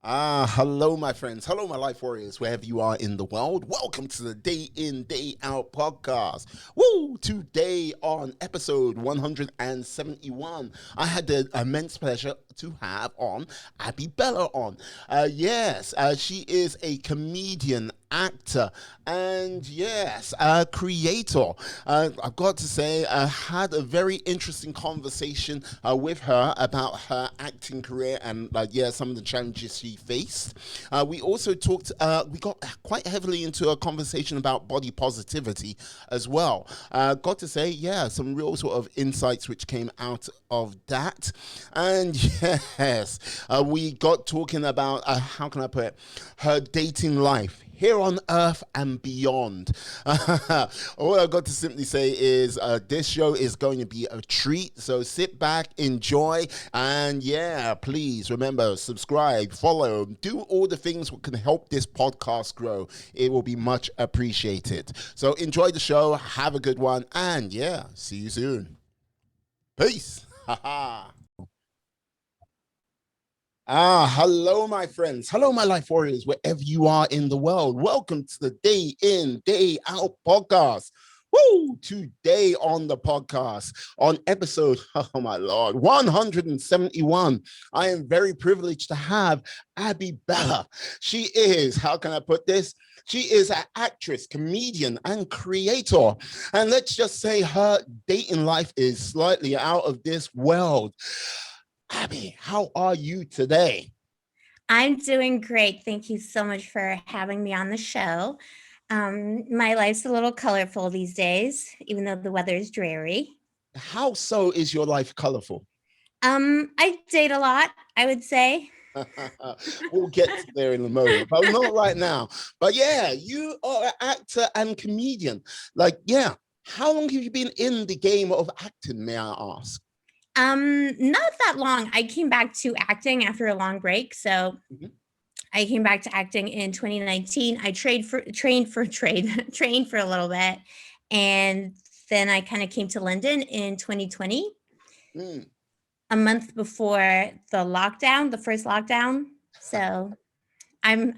Hello, my friends. Hello, my life warriors, wherever you are in the world. Welcome to the Day In, Day Out podcast. Woo! Today on episode 171, I had the immense pleasure to have on Abbie Bela on. She is a comedian, actor, and yes, a creator. I've got to say, I had a very interesting conversation with her about her acting career and, some of the challenges she faced. We also we got quite heavily into a conversation about body positivity as well. Got to say, yeah, some real sort of insights which came out of that. And yes, we got talking about, how can I put it, her dating life here on Earth and beyond. All I've got to simply say is this show is going to be a treat. So sit back, enjoy, and yeah, please remember, subscribe, follow, do all the things that can help this podcast grow. It will be much appreciated. So enjoy the show, have a good one, and yeah, see you soon. Peace. Hello, my friends. Hello, my life warriors, wherever you are in the world. Welcome to the Day In, Day Out podcast. Woo! Today on the podcast, on episode, oh my Lord, 171, I am very privileged to have Abbie Bela. She is, how can I put this? She is an actress, comedian, and creator. And let's just say her dating life is slightly out of this world. Abbie, how are you today? I'm doing great. Thank you so much for having me on the show. My life's a little colorful these days, even though the weather is dreary. How so is your life colorful? I date a lot, I would say. We'll get to there in a moment, but not right now. But yeah, you are an actor and comedian. How long have you been in the game of acting, may I ask? Not that long. I came back to acting after a long break. So I came back to acting in 2019. I trained for a little bit. And then I kind of came to London in 2020. A month before the first lockdown. So I'm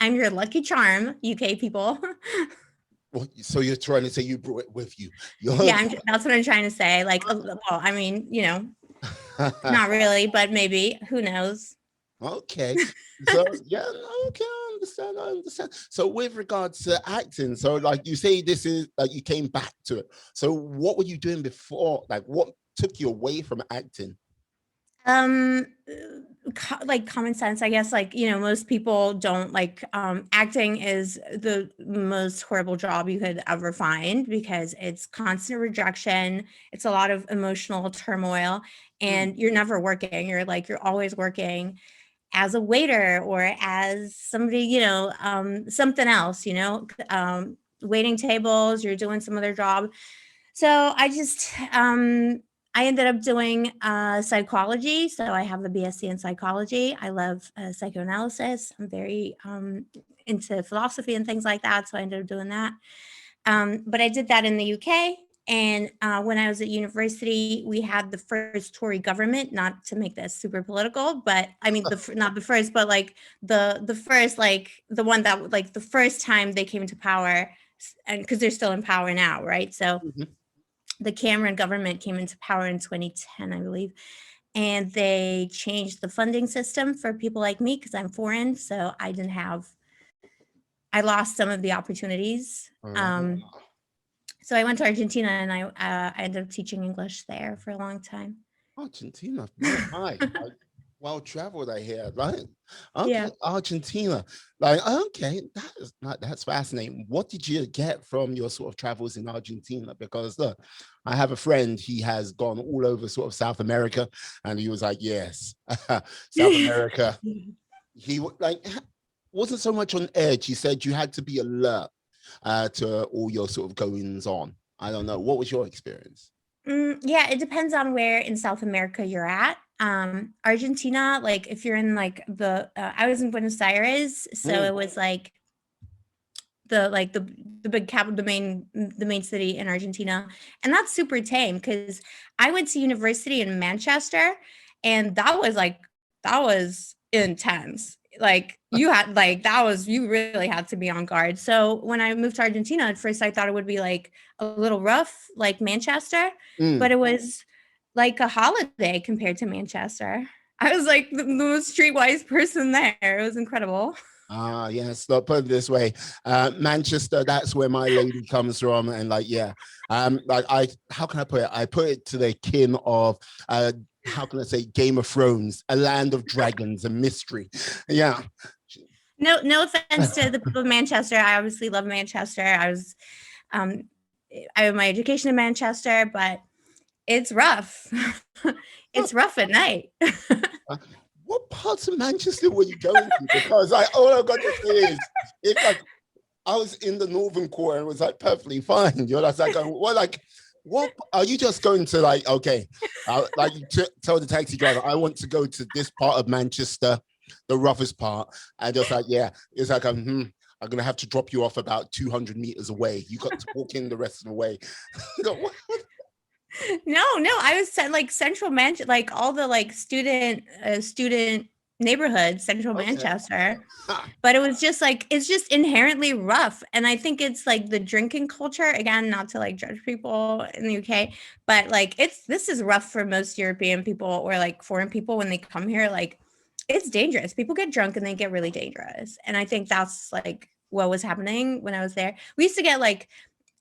your lucky charm, UK people. Well, so you're trying to say you brought it with you? That's what I'm trying to say. Not really, but maybe. Who knows? Okay. So yeah, okay, I understand. So with regards to acting, so like you say, this is like you came back to it. So what were you doing before? Like what took you away from acting? Like common sense, I guess. Most people don't like acting is the most horrible job you could ever find because it's constant rejection. It's a lot of emotional turmoil, and you're never working. You're always working as a waiter or as somebody, something else, waiting tables, you're doing some other job. So I ended up doing psychology. So I have a BSc in psychology. I love psychoanalysis. I'm very into philosophy and things like that. So I ended up doing that. But I did that in the UK. And when I was at university, we had the first Tory government, not to make this super political, but I mean, not the first, but like the first, like the one that like the first time they came into power, and because they're still in power now, right? So the Cameron government came into power in 2010, I believe. And they changed the funding system for people like me because I'm foreign. So I lost some of the opportunities. So I went to Argentina and I ended up teaching English there for a long time. Argentina, hi. Well traveled, I hear, right? Okay, Yeah. Argentina. That's fascinating. What did you get from your sort of travels in Argentina? Because look, I have a friend, he has gone all over sort of South America, and he was like, yes, South America. He wasn't so much on edge. He said you had to be alert to all your sort of goings on. I don't know. What was your experience? Yeah, it depends on where in South America you're at. Argentina, like if you're in like I was in Buenos Aires, so it was like the big capital, the main city in Argentina, and that's super tame because I went to university in Manchester, and that was intense. like you had like that was you really had to be on guard. So when I moved to Argentina, at first I thought it would be like a little rough, like Manchester, but Mm. it was like a holiday compared to Manchester. I was like the most streetwise person there. It was incredible. Ah, yes. Look, put it this way, Manchester. That's where my lady comes from, and like, yeah, like how can I put it? I put it to the kin of, how can I say, Game of Thrones, a land of dragons and mystery. Yeah. No offense to the people of Manchester. I obviously love Manchester. Um, I have my education in Manchester, but it's rough. It's rough at night. What parts of Manchester were you going to? Because all I've got to say is, if like I was in the northern quarter and it was like perfectly fine, you're like going, well, like, what are you just going to like? Okay, like you tell the taxi driver, I want to go to this part of Manchester, the roughest part, and just like, yeah, it's like I'm gonna have to drop you off about 200 meters away. You got to walk in the rest of the way. No, I was like central Manchester, like all the like student neighborhoods, central Manchester. But it was just like it's just inherently rough. And I think it's like the drinking culture, again, not to like judge people in the UK, but like this is rough for most European people or like foreign people when they come here. Like it's dangerous. People get drunk and they get really dangerous. And I think that's like what was happening when I was there. We used to get like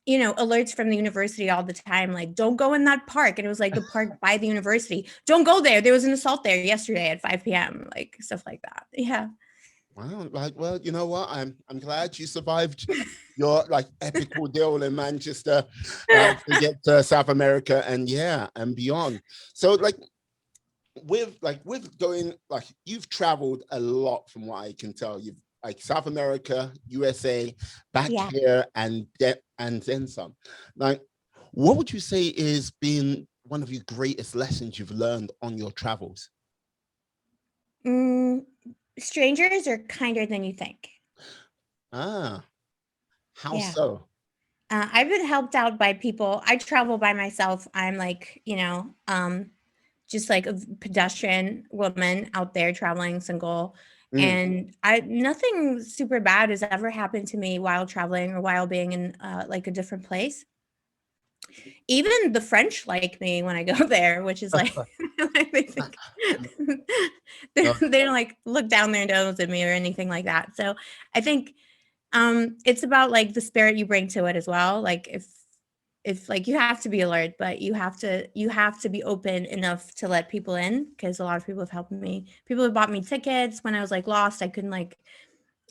alerts from the university all the time, like, don't go in that park. And it was like the park by the university. Don't go there. There was an assault there yesterday at 5 p.m., like stuff like that. Yeah. Wow, like, well, you know what? I'm glad you survived your like epic ordeal in Manchester to get to South America and and beyond. So like with going, like, you've traveled a lot from what I can tell. You've like South America, USA, back here, and then some. Like, what would you say is been one of your greatest lessons you've learned on your travels? Strangers are kinder than you think. Ah, how Yeah. so? I've been helped out by people. I travel by myself. I'm like, just like a pedestrian woman out there traveling single. And nothing super bad has ever happened to me while traveling or while being in like a different place. Even the French like me when I go there, which is like, they think they don't like look down their nose at me or anything like that. So I think it's about like the spirit you bring to it as well. Like if like you have to be alert, but you have to be open enough to let people in, because a lot of people have helped me. People have bought me tickets when I was like lost. I couldn't like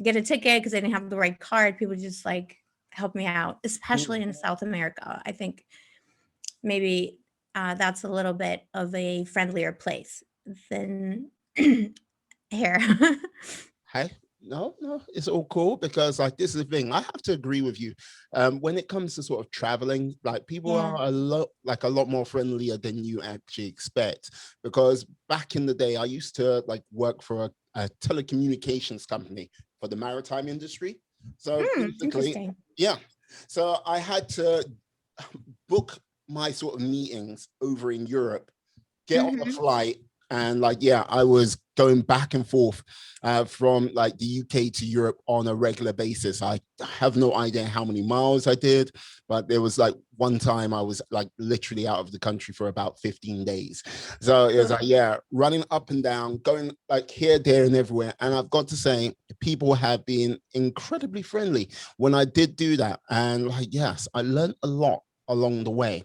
get a ticket because I didn't have the right card. People just like help me out, especially in South America. I think maybe that's a little bit of a friendlier place than here. Hey, no, it's all cool because like this is the thing. I have to agree with you. When it comes to sort of traveling, like people Yeah. are a lot more friendlier than you actually expect. Because back in the day, I used to like work for a telecommunications company for the maritime industry. So basically, Interesting. yeah. So I had to book my sort of meetings over in Europe, get on the flight, and like, I was going back and forth from like the UK to Europe on a regular basis. I have no idea how many miles I did, but there was like one time I was like literally out of the country for about 15 days. So it was like, running up and down, going like here, there, and everywhere. And I've got to say, people have been incredibly friendly when I did do that. And like, yes, I learned a lot along the way.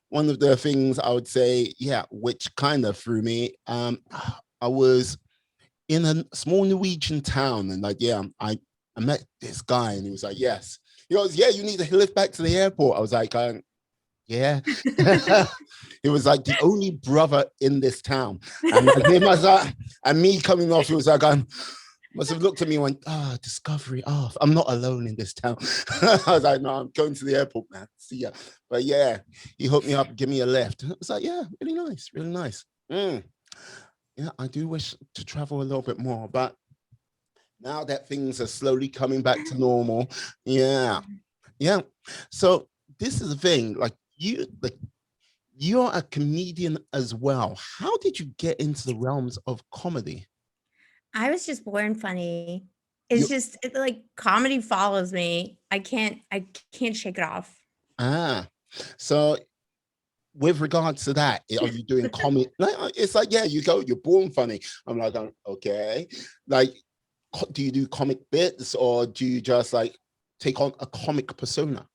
One of the things I would say, which kind of threw me, I was in a small Norwegian town, and like, I met this guy, and he was like, yes. He goes, yeah, you need to lift back to the airport. I was like, yeah. He was like the only brother in this town. And like, him as and me coming off, he was like, must have looked at me and went, discovery. I'm not alone in this town. I was like, no, I'm going to the airport, man. See ya. But yeah, he hooked me up, give me a lift. I was like, yeah, really nice, really nice. Yeah, I do wish to travel a little bit more, but now that things are slowly coming back to normal, yeah. So this is the thing, like you're a comedian as well. How did you get into the realms of comedy? I was just born funny. You It's just like comedy follows me. I can't shake it off. ah. So with regards to that, are you doing comic? Like, it's like, yeah, you go, you're born funny. I'm like, okay. Like, do you do comic bits or do you just like take on a comic persona?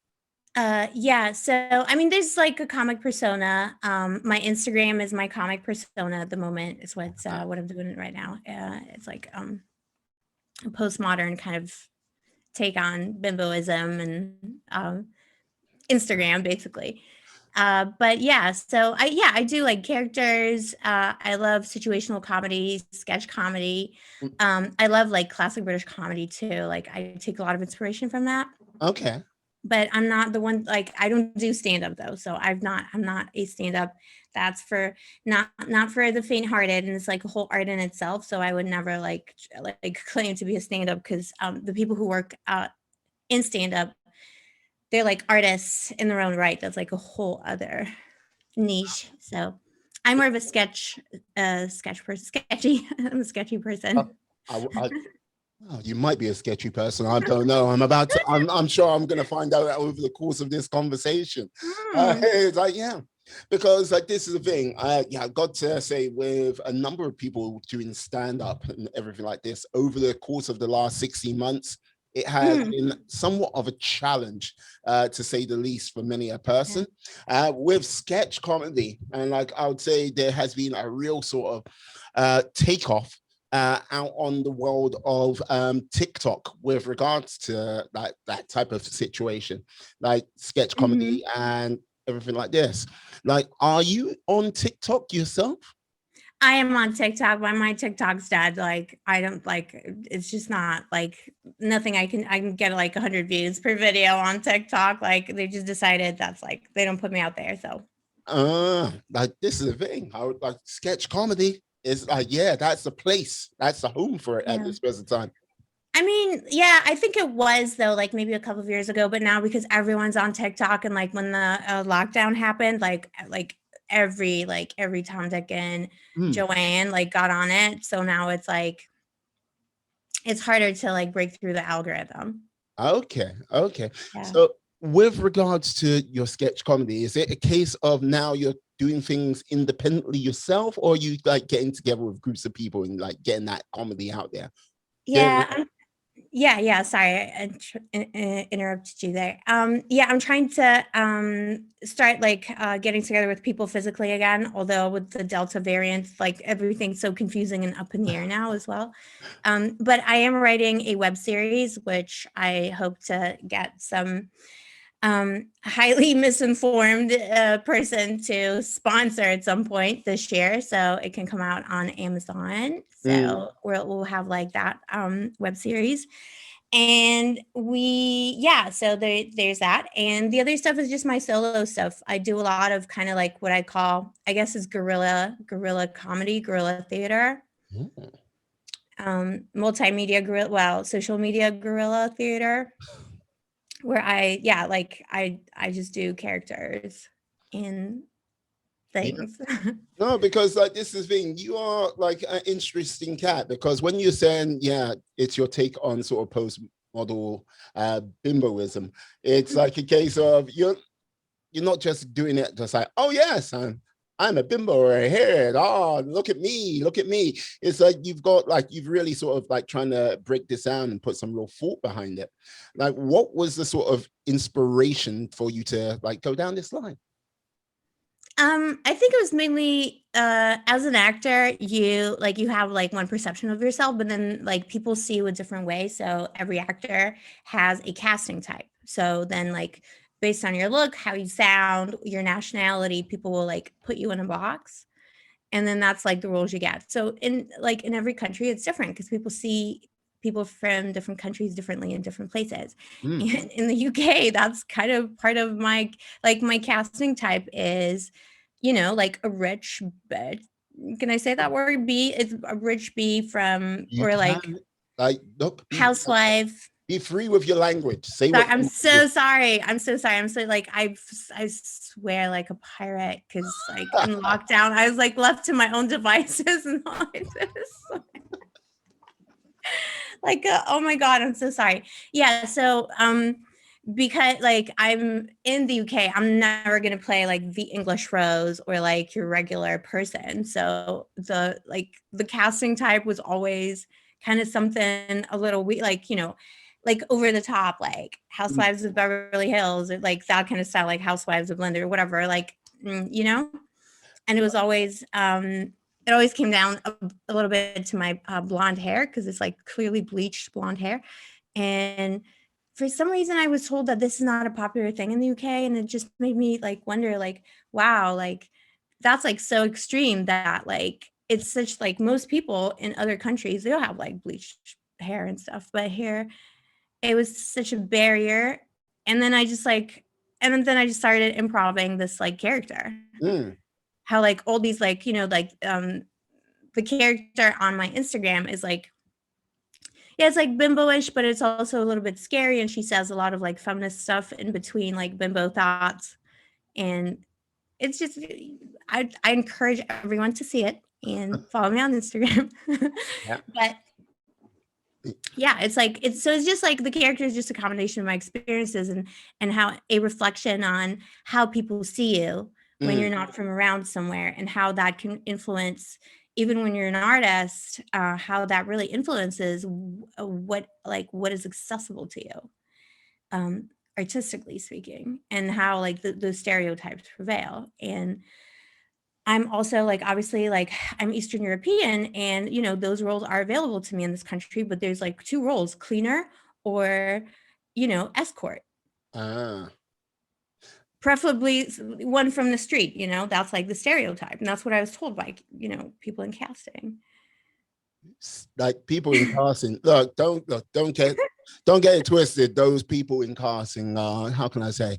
Yeah, so I mean there's like a comic persona. My Instagram is my comic persona at the moment is what I'm doing right now. It's like a postmodern kind of take on bimboism and Instagram basically. But yeah, so I do like characters. I love situational comedy, sketch comedy. Mm, I love like classic British comedy too. Like I take a lot of inspiration from that. okay. But I'm not the one, like I don't do stand up though. So I'm not a stand up. That's for not for the faint hearted, and it's like a whole art in itself. So I would never like claim to be a stand up because the people who work in stand up, they're like artists in their own right. That's like a whole other niche. So I'm more of a sketch person, sketchy. I'm a sketchy Uh, person. I, oh, you might be a sketchy person. I don't know. I'm sure I'm going to find out over the course of this conversation. Hmm. It's like, yeah, because like this is the thing. I got to say with a number of people doing stand up and everything like this over the course of the last 16 months, it has Mm. been somewhat of a challenge, to say the least, for many a Yeah. person, with sketch comedy. And like I would say, there has been a real sort of takeoff out on the world of TikTok with regards to that type of situation, like sketch Mhm. comedy and everything like this. Like, are you on TikTok yourself? I am on TikTok, but my TikTok's dead. Like I don't like it's just not like nothing I can get like 100 views per video on TikTok. Like they just decided that's like they don't put me out there. So Like this is the thing. I would like sketch comedy is like, yeah, that's the place, that's the home for it at yeah. this present time. I mean, yeah, I think it was though, like maybe a couple of years ago, but now because everyone's on TikTok and like when the lockdown happened, like every Tom, Dick, and Mm, Joanne like got on it. So now it's like it's harder to like break through the algorithm. okay, okay. Yeah. So with regards to your sketch comedy, is it a case of now you're doing things independently yourself, or you like getting together with groups of people and like getting that comedy out there? Yeah, yeah. Sorry, I interrupted you there. Yeah, I'm trying to start like getting together with people physically again. Although with the Delta variant, like everything's so confusing and up in the air now as well. But I am writing a web series, which I hope to get some highly misinformed person to sponsor at some point this year, so it can come out on Amazon. Mm, So we'll have like that web series, and so there's that, and the other stuff is just my solo stuff. I do a lot of kind of like what I call, I guess, is guerrilla comedy, guerrilla theater, mm. multimedia guerrilla, well, social media guerrilla theater, where I just do characters and Yeah. things. No, because like this is the thing, you are like an interesting cat because when you're saying, yeah, it's your take on sort of post-model bimboism, it's like a case of you're not just doing it just like, oh yes, I'm a bimbo right here. Oh, look at me, look at me. It's like you've really sort of like trying to break this down and put some real thought behind it. Like, what was the sort of inspiration for you to like go down this line? I think it was mainly as an actor, you have like one perception of yourself, but then like people see you a different way. So every actor has a casting type. So then like based on your look, how you sound, your nationality, people will like put you in a box. And then that's like the roles you get. So in every country it's different because people see people from different countries differently in different places. Mm. And in the UK, that's kind of part of my casting type is, like a rich bitch. Can I say that word? B, it's a rich bee from, You or like can like look, housewife. be free with your language. Say Sorry, what I'm you want. so sorry. I'm so sorry. I'm so like I swear like a pirate because like in lockdown I was like left to my own devices and all like this. Like, oh my God, I'm so sorry. Yeah. So, because like I'm in the UK, I'm never going to play like the English Rose or like your regular person. So the casting type was always kind of something a little weird, like, like over the top, like Housewives of Beverly Hills, or like that kind of style, like Housewives of London or whatever, like, and it was always, it always came down a little bit to my blonde hair, because it's like clearly bleached blonde hair. And for some reason, I was told that this is not a popular thing in the UK. And it just made me like wonder, like, wow, like that's like so extreme that like it's such, like, most people in other countries, they'll have like bleached hair and stuff. But here it was such a barrier. And then I just like, and then I just started improving this like character. Mm. How like all these like, like the character on my Instagram is like, yeah, it's like bimbo-ish, but it's also a little bit scary. And she says a lot of like feminist stuff in between like bimbo thoughts. And it's just, I encourage everyone to see it and follow me on Instagram. Yeah. But yeah, it's like, it's just like the character is just a combination of my experiences and how a reflection on how people see you when you're not from around somewhere, and how that can influence, even when you're an artist, how that really influences what is accessible to you, artistically speaking, and how like those stereotypes prevail. And I'm also like, obviously, like I'm Eastern European, and those roles are available to me in this country, but there's like two roles: cleaner or escort, Ah. preferably one from the street. That's like the stereotype, and that's what I was told by people in casting. Like people in casting, don't get it twisted. Those people in casting are, how can I say,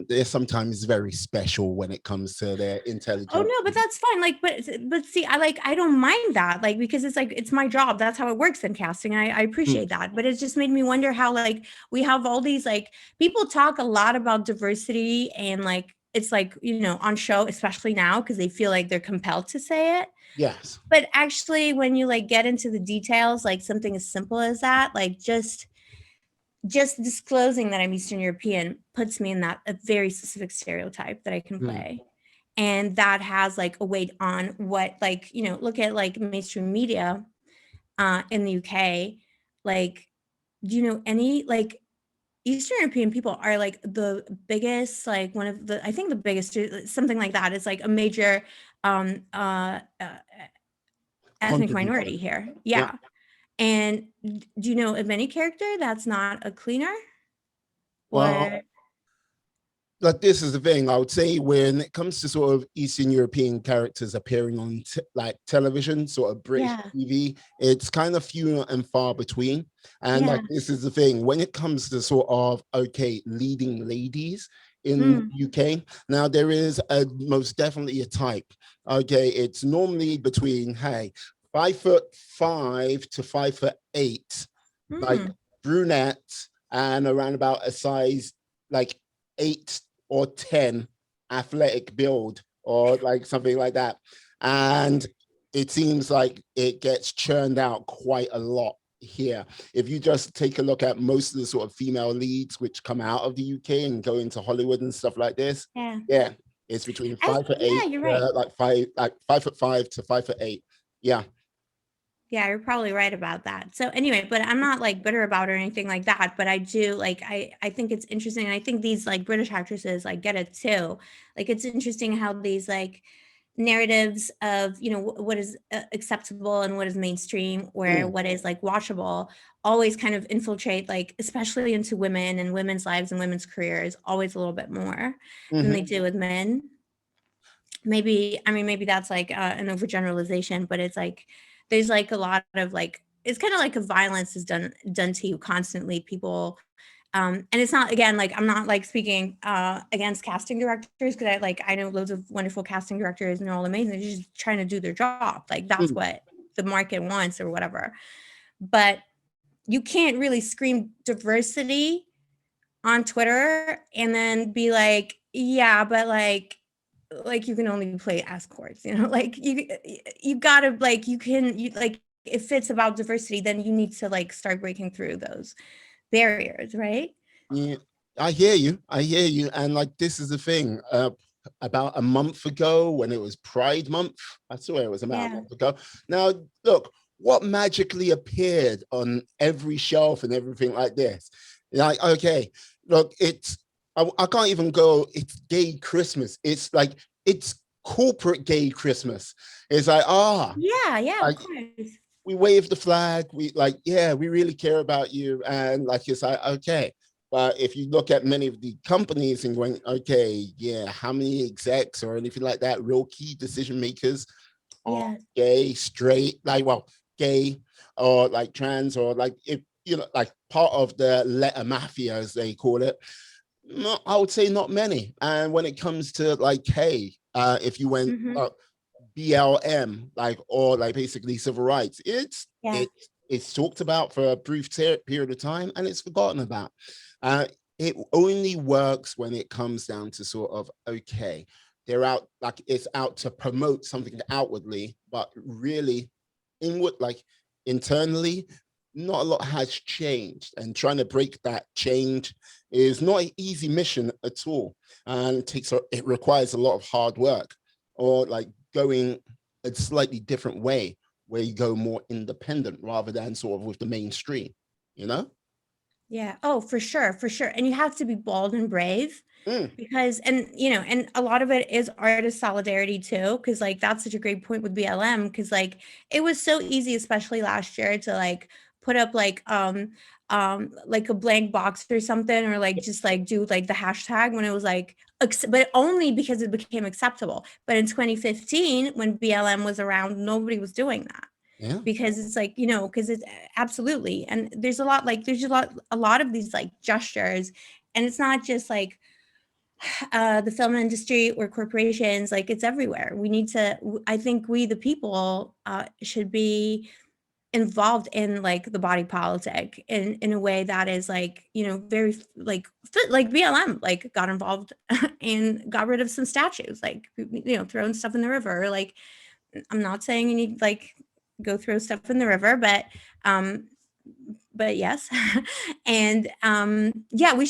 they're sometimes very special when it comes to their Oh intelligence. no, but that's fine. Like, but see, I don't mind that, like, because it's like, it's my job. That's how it works in casting. I appreciate that. But it just made me wonder how like we have all these, like, people talk a lot about diversity, and like it's like, on show, especially now, because they feel like they're compelled to say it. Yes. But actually, when you like get into the details, like something as simple as that, like just disclosing that I'm Eastern European puts me in that a very specific stereotype that I can play. And that has like a weight on what, like, look at like mainstream media in the UK. Like, do you know any, like, Eastern European people are like the biggest, like one of the, I think the biggest, something like that. It's like a major um, uh, uh, ethnic Contribute. minority here. Yeah. Yeah. And do you know of any character that's not a cleaner? Well, Or like this is the thing I would say when it comes to sort of Eastern European characters appearing on like television, sort of British yeah, TV, it's kind of few and far between. And yeah. like this is the thing when it comes to sort of leading ladies in Mm, UK. Now there is a most definitely a type. Okay, it's normally between 5'5" to 5'8", like mm, brunette, and around about a size like 8 or 10 athletic build or like something like that. And it seems like it gets churned out quite a lot here. If you just take a look at most of the sort of female leads which come out of the UK and go into Hollywood and stuff like this, yeah. yeah, it's between five foot Yeah, eight, you're right. like 5'5" to 5'8". Yeah. Yeah, you're probably right about that. So anyway, but I'm not like bitter about it or anything like that. But I do like, I think it's interesting. And I think these like British actresses like get it too. Like it's interesting how these like narratives of, what is acceptable and what is mainstream, or Mm. what is like watchable, always kind of infiltrate, like especially into women and women's lives and women's careers, always a little bit more than they do with men. Maybe, I mean, maybe that's like an overgeneralization, but it's like there's like a lot of like, it's kind of like a violence is done to you constantly, people. And it's not, again, like I'm not like speaking against casting directors, because I know loads of wonderful casting directors and they're all amazing. They're just trying to do their job, like that's Mm. what the market wants or whatever. But you can't really scream diversity on Twitter and then be like, yeah, but like you can only play escorts, like you gotta, like you can, you like if it's about diversity, then you need to like start breaking through those barriers, right? Yeah, I hear you. I hear you. And like, this is the thing. About a month ago, when it was Pride Month, I swear it was about a Yeah. month ago. Now, look, what magically appeared on every shelf and everything like this? Like, okay, look, I can't even go, it's gay Christmas. It's like, it's corporate gay Christmas. It's like, Yeah, of like, course. we wave the flag. We like, yeah, we really care about you. And like, it's like, okay. But if you look at many of the companies and going, okay, yeah, how many execs or anything like that, real key decision makers are Yeah. gay, straight, like, well, gay or like trans or like, if, you know, like part of the letter mafia, as they call it, not, I would say not many. And when it comes to like, hey, if you went Mm-hmm. BLM, like, or like basically civil rights, Yeah. it's talked about for a brief period of time and it's forgotten about. Uh, it only works when it comes down to sort of, okay, they're out, like it's out to promote something outwardly, but really inward, like internally, not a lot has changed. And trying to break that change is not an easy mission at all. And it requires a lot of hard work, or like going a slightly different way where you go more independent rather than sort of with the mainstream, you know? Yeah. Oh, for sure, for sure. And you have to be bold and brave Mm, because, and you know, and a lot of it is artist solidarity too, because like that's such a great point with BLM, because like it was so easy, especially last year, to like put up like a blank box or something, or like just like do like the hashtag when it was like, but only because it became acceptable. But in 2015, when BLM was around, nobody was doing that yeah. because it's like, you know, because it's absolutely, and there's a lot, like there's a lot of these like gestures, and it's not just like the film industry or corporations, like it's everywhere. We need to, I think we the people should be involved in like the body politic in a way that is like, you know, very like BLM like got involved and got rid of some statues, like, you know, throwing stuff in the river. Like, I'm not saying you need like go throw stuff in the river, um but yes. And yeah, we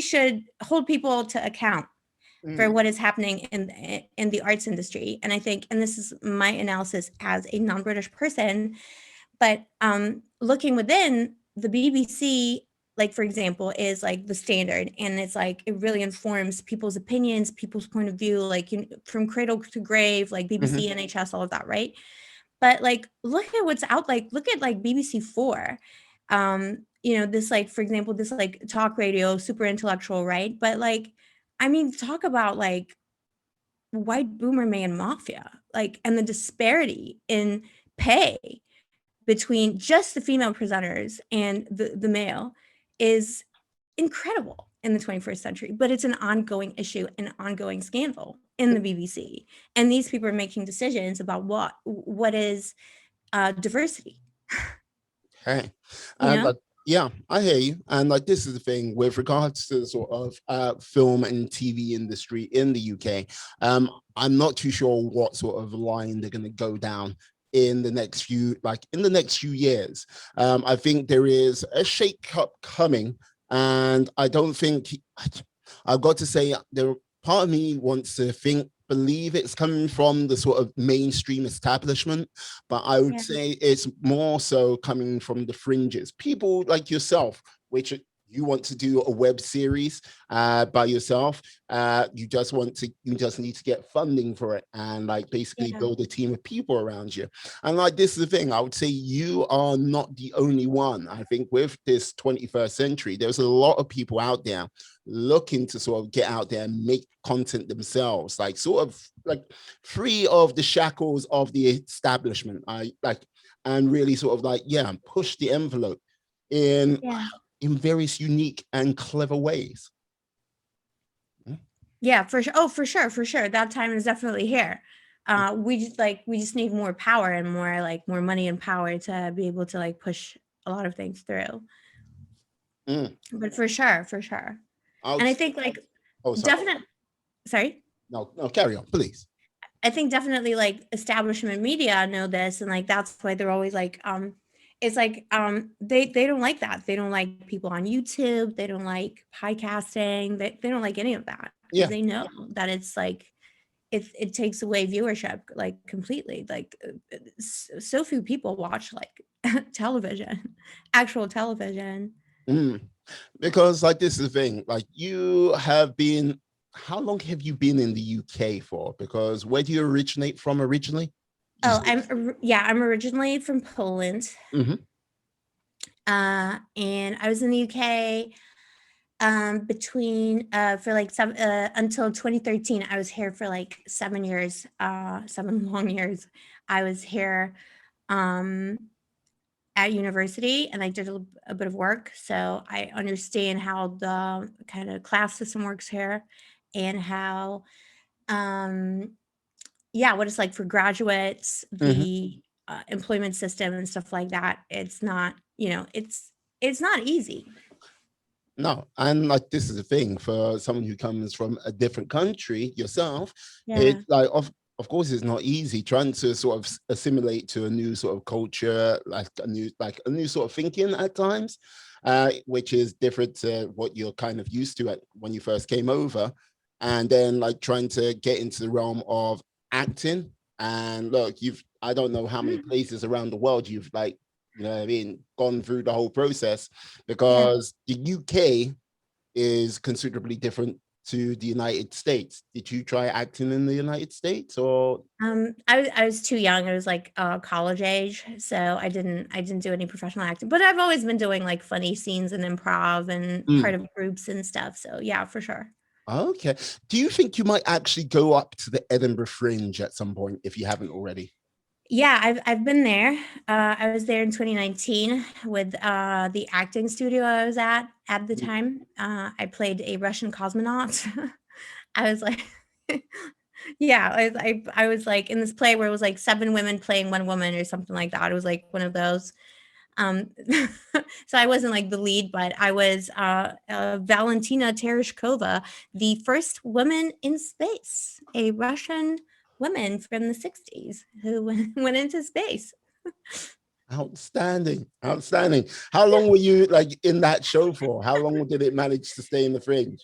should hold people to account for Mm, what is happening in the arts industry. And I think, and this is my analysis as a non-British person, but looking within the BBC, like for example, is like the standard, and it's like it really informs people's opinions, people's point of view, like, you know, from cradle to grave, like BBC, mm-hmm, NHS, all of that, right? But like look at what's out, like look at like BBC 4. You know, this like, for example, this like talk radio, super intellectual, right? But like, I mean, talk about like white boomer man mafia, like, and the disparity in pay between just the female presenters and the male is incredible in the 21st century. But it's an ongoing issue, an ongoing scandal in the BBC, and these people are making decisions about what is diversity. okay. You And know? like, yeah, I hear you. And like, this is the thing with regards to the sort of film and TV industry in the UK. I'm not too sure what sort of line they're going to go down in the next few years. I think there is a shake up coming, and I don't think I've got to say there. Part of me wants to believe it's coming from the sort of mainstream establishment, but I would Yeah. say it's more so coming from the fringes. People like yourself, which you want to do a web series by yourself. You just need to get funding for it and like basically Yeah. build a team of people around you. And like, this is the thing, I would say you are not the only one. I think with this 21st century, there's a lot of people out there looking to sort of get out there and make content themselves, like sort of like free of the shackles of the establishment. I like, and really sort of like, yeah, push the envelope in Yeah. in various unique and clever ways. Yeah, for sure. Oh, for sure, for sure. That time is definitely here. We just need more power and more like more money and power to be able to like push a lot of things through. Mm. But for sure, for sure. I And would I say, think like oh, sorry. definite sorry. No, carry on, please. I think definitely like establishment media know this, and like that's why they're always like it's like they don't like that. They don't like people on YouTube, they don't like podcasting, they don't like any of that because Yeah. they know that it's like it takes away viewership like completely. Like so few people watch like television, actual television. Mm. Because like this is the thing, like you have been, how long have you been in the UK for? Because where do you originate from originally? Oh, I'm originally from Poland. Mm-hmm. And I was in the UK between for like until 2013. I was here for like 7 years, 7 long years. I was here um at university, and I did a bit of work, so I understand how the kind of class system works here, and how um yeah, what it's like for graduates, Mm-hmm. the employment system and stuff like that. It's not, it's not easy. No, and like this is the thing for someone who comes from a different country, yourself, Yeah. it's like of course it's not easy trying to sort of assimilate to a new sort of culture, like a new sort of thinking at times, which is different to what you're kind of used to when you first came over, and then like trying to get into the realm of acting. And look, I don't know how many places around the world you've like, you know what I mean, gone through the whole process, Yeah. because the UK is considerably different to the United States. Did you try acting in the United States or? I was too young. I was like college age, so I didn't do any professional acting. But I've always been doing like funny scenes and improv and part Mm, of groups and stuff. So yeah, for sure. okay. Do you think you might actually go up to the Edinburgh Fringe at some point if you haven't already? Yeah, I've been there. I was there in 2019 with the acting studio I was at the time. I played a Russian cosmonaut. I was like, yeah, I was like in this play where it was like 7 women playing 1 woman or something like that. It was like one of those. Um, so I wasn't like the lead, but I was Valentina Tereshkova, the first woman in space, a Russian woman from the 60s who went into space. Outstanding, outstanding. How long were you like in that show for? How long did it manage to stay in the Fringe?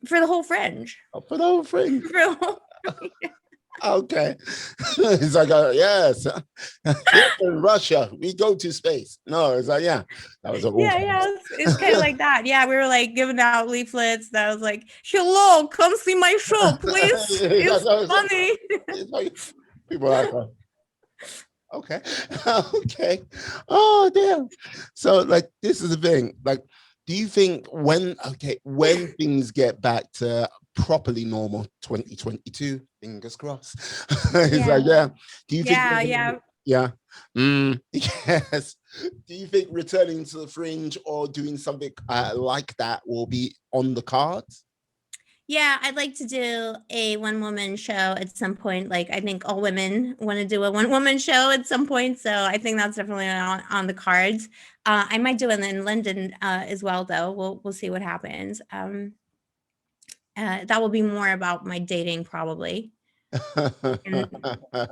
For the whole fringe. Oh, for the whole Fringe. For the whole, Okay. It's like, yes, in Russia, we go to space. No, it's like, yeah, that was a whole. yeah, it's kind of like that. Yeah, we were like giving out leaflets that was like, "Hello, come see my show, please. It's funny." It's like, people are like, okay, okay. Oh, damn. So, like, this is the thing. Like, do you think when things get back to properly normal, 2022, fingers crossed. It's Yeah, like, yeah. Do you think, yeah. yeah. Yes. Do you think returning to the Fringe or doing something like that will be on the cards? Yeah, I'd like to do a one-woman show at some point. Like, I think all women want to do a one-woman show at some point. So I think that's definitely on the cards. I might do it in London as well, though. We'll see what happens. That will be more about my dating, probably, and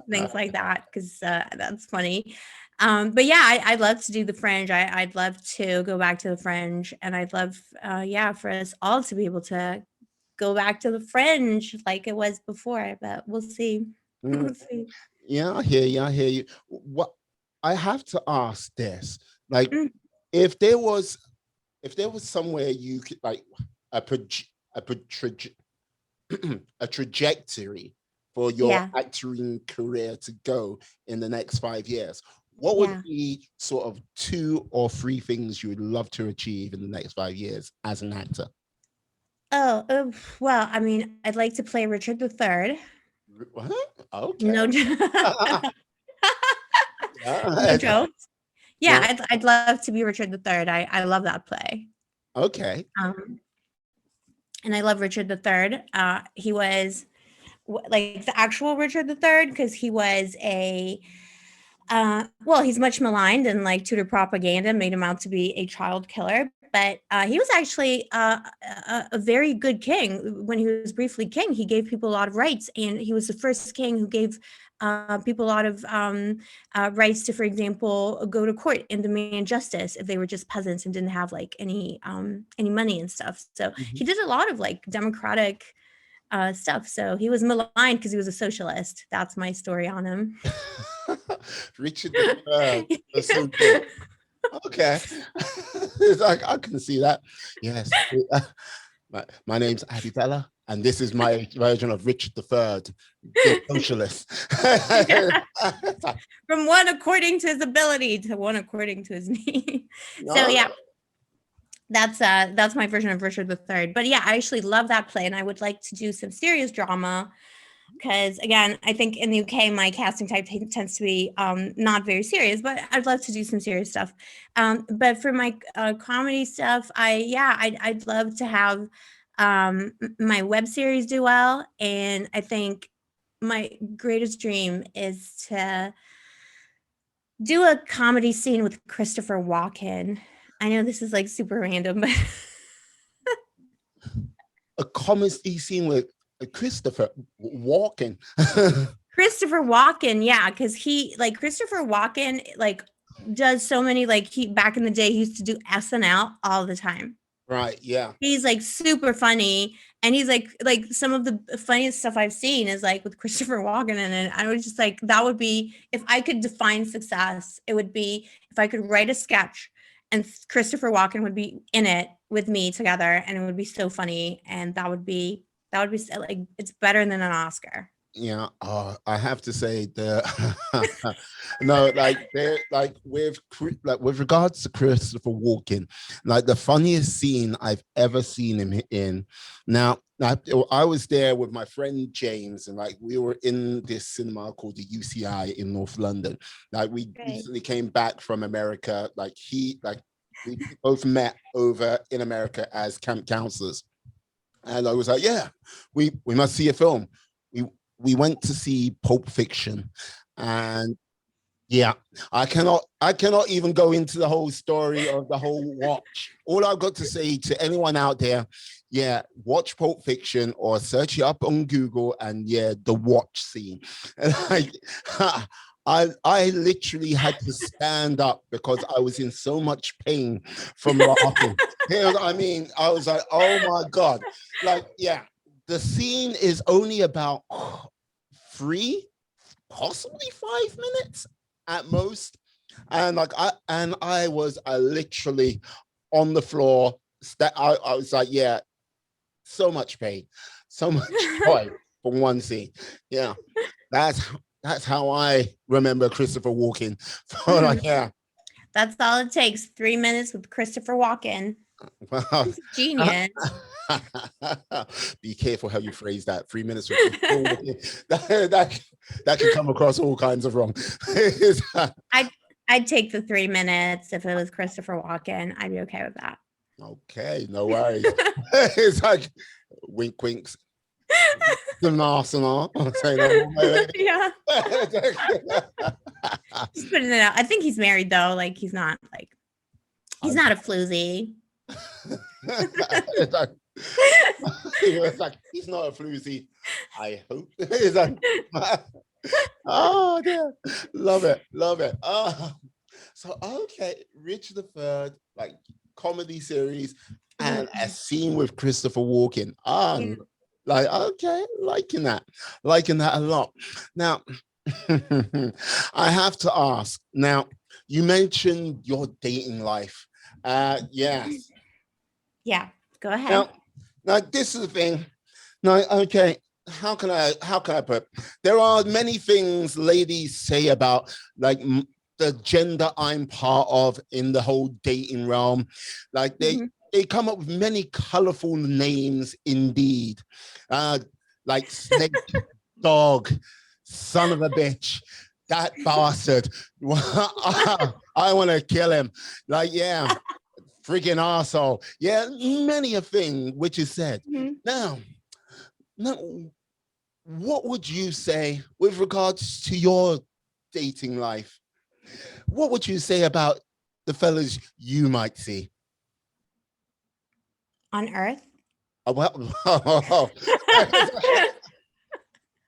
things like that, because that's funny. But yeah, I'd love to do the Fringe. I'd love to go back to the Fringe, and I'd love, yeah, for us all to be able to go back to the Fringe like it was before, but we'll see. Mm, We'll see. yeah, I hear you. I hear you. What I have to ask this, like, Mm, if there was somewhere you could like a a, a trajectory for your yeah, acting career to go in the next 5 years, what would yeah. be sort of 2 or 3 things you would love to achieve in the next 5 years as an actor? Oh, well, I mean, I'd like to play Richard III. What? Okay. No, no Yeah. jokes. Yeah, Yeah. I'd love to be Richard III. I love that play. Okay. Um, and I love Richard III. He was like the actual Richard III, because he was a well, he's much maligned, and like Tudor propaganda made him out to be a child killer. but he was actually a very good king. When he was briefly king, he gave people a lot of rights, and he was the first king who gave people a lot of rights to, for example, go to court and demand justice if they were just peasants and didn't have like any money and stuff. So he did a lot of like democratic stuff. So he was maligned because he was a socialist. That's my story on him. Richard III. That's so good. Okay. It's like, I can see that. Yes. My name's Abbie Bela, and this is my version of Richard III, the socialist. From one according to his ability to one according to his need. So yeah, that's my version of Richard III. But yeah, I actually love that play, and I would like to do some serious drama because, again, I think in the UK my casting type tends to be not very serious, but I'd love to do some serious stuff. But for my comedy stuff, I'd love to have my web series do well, and I think my greatest dream is to do a comedy scene with Christopher Walken. I know this is like super random, but a comedy scene with Christopher Walken. Christopher Walken, yeah, because Christopher Walken does so many, he back in the day he used to do SNL all the time. Right, yeah. He's like super funny, and he's like some of the funniest stuff I've seen is like with Christopher Walken in it. I was just like, that would be, if I could define success, it would be if I could write a sketch and Christopher Walken would be in it with me together, and it would be so funny, and that would be like, it's better than an Oscar. Yeah, I have to say no, with regards to Christopher Walken, like the funniest scene I've ever seen him in. Now, I was there with my friend James, and like we were in this cinema called the UCI in North London. Like we recently came back from America. We both met over in America as camp counselors, and I was like, yeah, we must see a film. We went to see Pulp Fiction, and yeah, I cannot even go into the whole story of the whole watch. All I've got to say to anyone out there, yeah, watch Pulp Fiction or search it up on Google, and yeah, the watch scene. Like, I literally had to stand up because I was in so much pain from laughing. You know what I mean? I was like, oh my God. Like, yeah. The scene is only about 3, possibly 5 minutes at most, and I was literally on the floor. I was like, yeah, so much pain, so much joy from one scene. Yeah, that's how I remember Christopher Walken. So like, yeah, that's all it takes. 3 minutes with Christopher Walken. Wow. Genius. Be careful how you phrase that. 3 minutes with that can come across all kinds of wrong. I'd take the 3 minutes if it was Christopher Walken. I'd be okay with that. Okay, no worries. It's like wink winks. Arsenal. Yeah. Just putting it out. I think he's married though. Like he's not not a floozy. It's like he's not a floozy. I hope. It's like, oh yeah, love it. So okay, Richard III, like comedy series, and a scene with Christopher Walken. Like, okay, liking that a lot. Now, I have to ask. Now, you mentioned your dating life. Yes. Yeah, go ahead. Now this is the thing. Now, okay, how can I put? There are many things ladies say about like the gender I'm part of in the whole dating realm. Like they come up with many colorful names indeed. Like snake, dog, son of a bitch, that bastard. I want to kill him. Like, yeah. Freaking arsehole. Yeah, many a thing which is said. Now, what would you say with regards to your dating life? What would you say about the fellas you might see? On Earth. Well,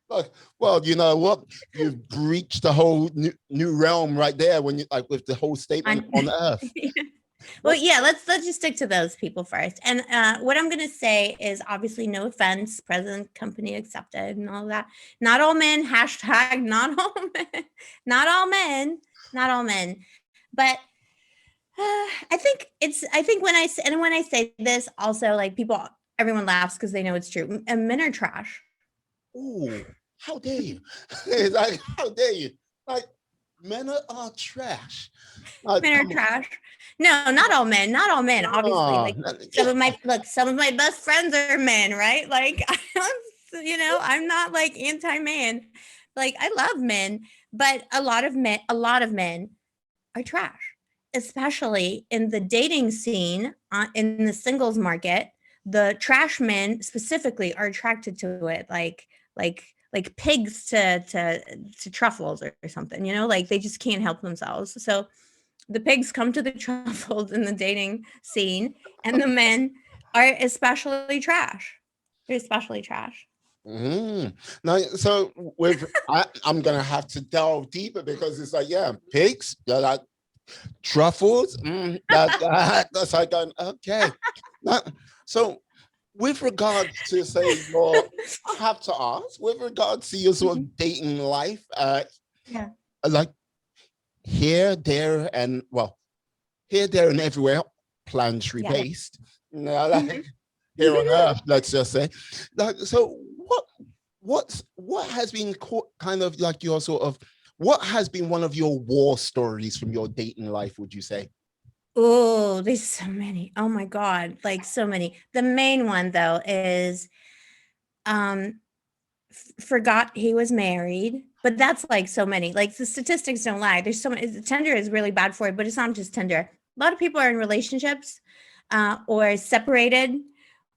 look, well, you know what? You've breached the whole new realm right there when you like with the whole statement on Earth. Well, yeah, let's just stick to those people first. And what I'm gonna say is obviously no offense, present company accepted and all that. Not all men, hashtag not all men, not all men, not all men. But I think when I say this also like everyone laughs because they know it's true. And men are trash. Oh, how dare you? It's like, how dare you? Like, men are trash. Like, Men are trash. No, not all men. Not all men. Obviously, like some of my best friends are men, right? Like, I'm not like anti-man. Like, I love men, but a lot of men are trash, especially in the dating scene, in the singles market. The trash men specifically are attracted to it, like pigs to truffles or something. Like they just can't help themselves. So the pigs come to the truffles in the dating scene, and the men are especially trash. They're especially trash. Now, so I'm gonna have to delve deeper because it's like, yeah, pigs, they're like truffles. That's like going, okay. So with regards to say I have to ask, with regards to your sort of dating life, Yeah. like here, there, and everywhere, planetary based. Like here on Earth, let's just say. Like, so what has been kind of like your sort of what has been one of your war stories from your dating life, would you say? Oh, there's so many. Oh my God, like so many. The main one though is forgot he was married, but that's like so many. Like the statistics don't lie. There's so many. Tinder is really bad for it, but it's not just Tinder. A lot of people are in relationships or separated,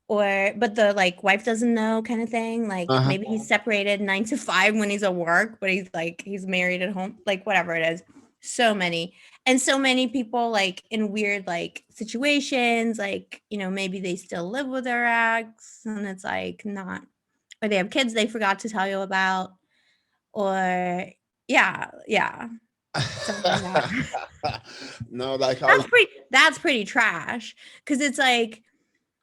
but the like wife doesn't know kind of thing. Like maybe he's separated 9 to 5 when he's at work, but he's married at home, like whatever it is. So many. And so many people like in weird like situations, like, maybe they still live with their ex and it's like not, or they have kids they forgot to tell you about, or yeah. Something like that. No, like that's pretty trash. Cause it's like,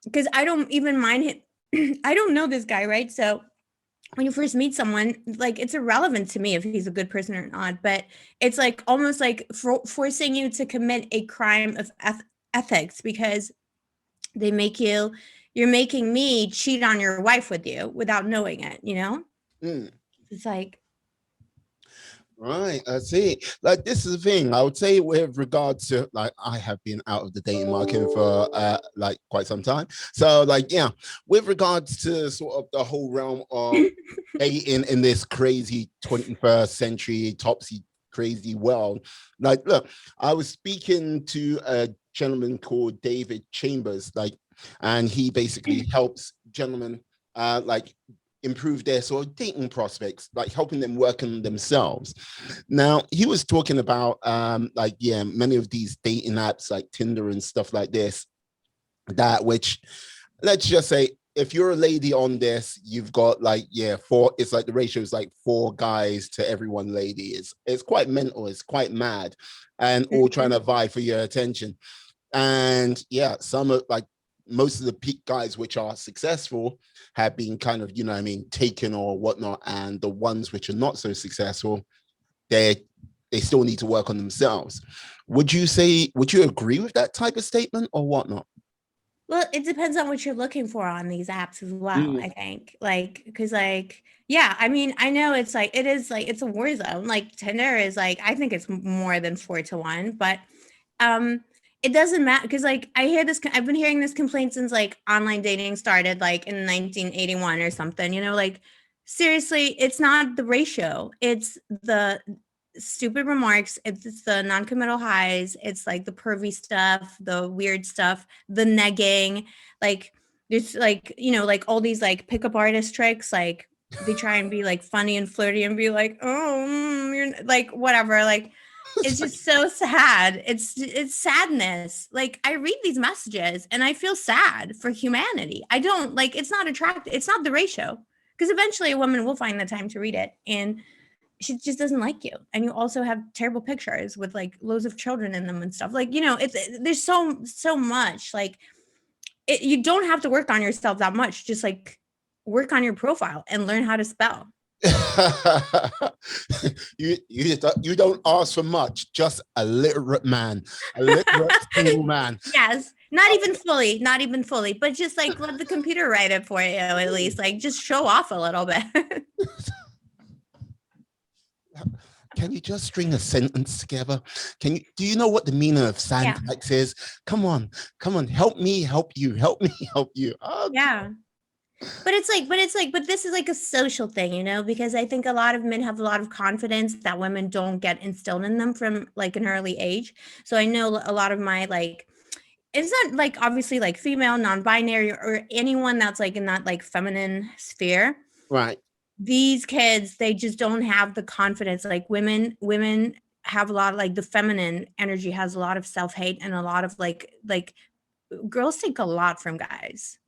because I don't even mind him. I don't know this guy, right? So when you first meet someone, like it's irrelevant to me if he's a good person or not, but it's like almost like forcing you to commit a crime of ethics because you're making me cheat on your wife with you without knowing it, It's like, right, I see. Like this is the thing. I would say with regards to like I have been out of the dating market for like quite some time. So like yeah, with regards to sort of the whole realm of dating in this crazy 21st century topsy crazy world. Like look, I was speaking to a gentleman called David Chambers, like, and he basically helps gentlemen like improve their sort of dating prospects, like helping them work on themselves. Now, he was talking about like, yeah, many of these dating apps like Tinder and stuff like this, that which let's just say if you're a lady on this, you've got like, yeah, it's like the ratio is like 4 guys to every 1 lady. It's quite mental, it's quite mad, and all trying to vie for your attention. And yeah, some of like most of the peak guys which are successful have been kind of, taken or whatnot. And the ones which are not so successful, they still need to work on themselves. Would you agree with that type of statement or whatnot? well, it depends on what you're looking for on these apps as well, I think. Like, because like, yeah, I mean, I know it's like, it is like, it's a war zone. Like Tinder is like, I think it's more than 4 to 1, but it doesn't matter because like I've been hearing this complaint since like online dating started like in 1981 or something, like seriously, it's not the ratio, it's the stupid remarks, it's the non-committal highs, it's like the pervy stuff, the weird stuff, the negging, like there's like, like all these like pickup artist tricks, like they try and be like funny and flirty and be like, oh, you're like whatever, like It's just so sad. It's sadness. Like I read these messages and I feel sad for humanity. I don't like it's not attractive. It's not the ratio. Because eventually a woman will find the time to read it and she just doesn't like you. And you also have terrible pictures with like loads of children in them and stuff. Like, there's so much. Like you don't have to work on yourself that much. Just like work on your profile and learn how to spell. you don't ask for much, just a literate man, a literate single man. Yes, not even fully, but just like let the computer write it for you at least. Like just show off a little bit. Can you just string a sentence together? Do you know what the meaning of syntax is? Come on, help me, help you, help me, help you. Okay. Yeah. But this is like a social thing, because I think a lot of men have a lot of confidence that women don't get instilled in them from like an early age. So I know a lot of my it's not like obviously like female, non-binary or anyone that's like in that like feminine sphere. Right. These kids, they just don't have the confidence. Like women have a lot of like the feminine energy has a lot of self-hate and a lot of like girls take a lot from guys.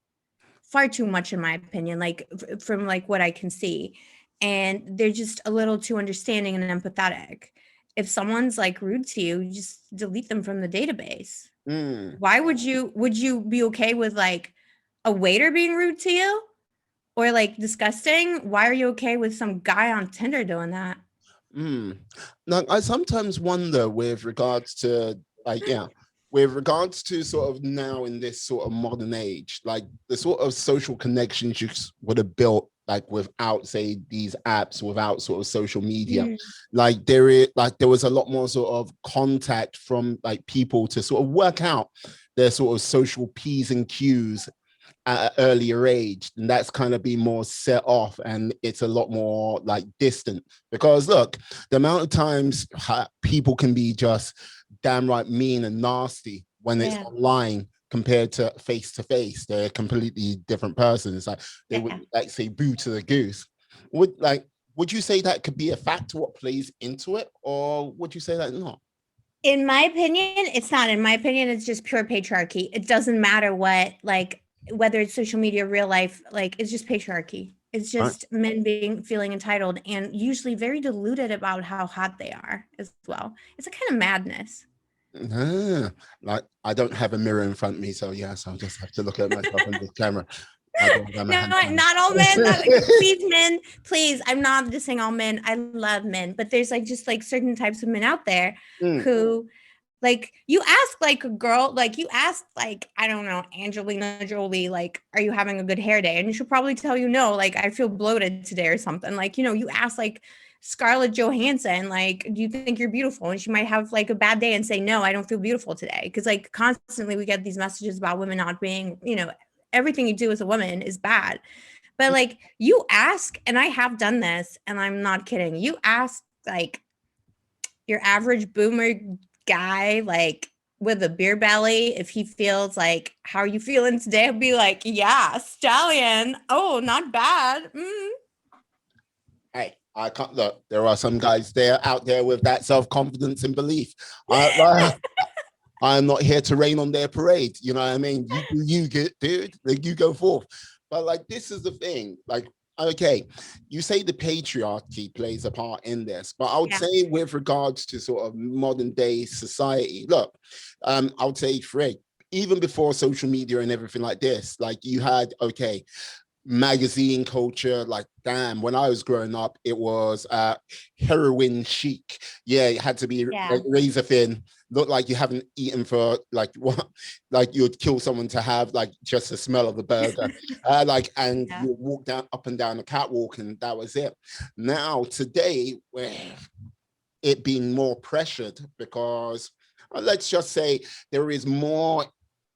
Far too much in my opinion, like from like what I can see, and they're just a little too understanding and empathetic. If someone's like rude to you, you just delete them from the database. Why would you be okay with like a waiter being rude to you or like disgusting? Why are you okay with some guy on Tinder doing that? Now I sometimes wonder with regards to with regards to sort of now in this sort of modern age, like the sort of social connections you would have built like without say these apps, without sort of social media, like there was a lot more sort of contact from like people to sort of work out their sort of social P's and Q's at an earlier age, and that's kind of been more set off and it's a lot more like distant. Because look, the amount of times people can be just downright mean and nasty when it's online compared to face, they're a completely different person. It's like they would like say boo to the goose. Would you say that could be a factor what plays into it, or would you say that not? In my opinion, it's not. In my opinion, it's just pure patriarchy. It doesn't matter what, like, whether it's social media, real life, like, it's just patriarchy. It's just men feeling entitled and usually very deluded about how hot they are as well. It's a kind of madness. Like I don't have a mirror in front of me, so yes, I'll just have to look at myself in the camera. No, not all men. Please, men, please. I'm not just saying all men. I love men, but there's like just like certain types of men out there who, like, you ask like a girl, like you ask like, I don't know, Angelina Jolie, like, are you having a good hair day? And she'll probably tell you no, like I feel bloated today or something. Like, you ask like Scarlett Johansson, like, do you think you're beautiful? And she might have like a bad day and say, no, I don't feel beautiful today. Because like constantly we get these messages about women not being, everything you do as a woman is bad. But like you ask, and I have done this, and I'm not kidding. You ask like your average boomer guy, like with a beer belly, if he feels like, how are you feeling today? I'll be like, yeah, stallion. Oh, not bad. Hey, I can't look. There are some guys out there with that self-confidence and belief. I'm not here to rain on their parade. You know what I mean? You get, dude. Like you go forth. But like this is the thing. Like, okay, you say the patriarchy plays a part in this, but I would say with regards to sort of modern day society, look, I would say Fred, even before social media and everything like this, like you had magazine culture. Like damn, when I was growing up it was heroin chic. It had to be razor thin, look like you haven't eaten for like what, like you'd kill someone to have like just the smell of the burger. You walk up and down the catwalk and that was it. Now today, where it being more pressured because let's just say there is more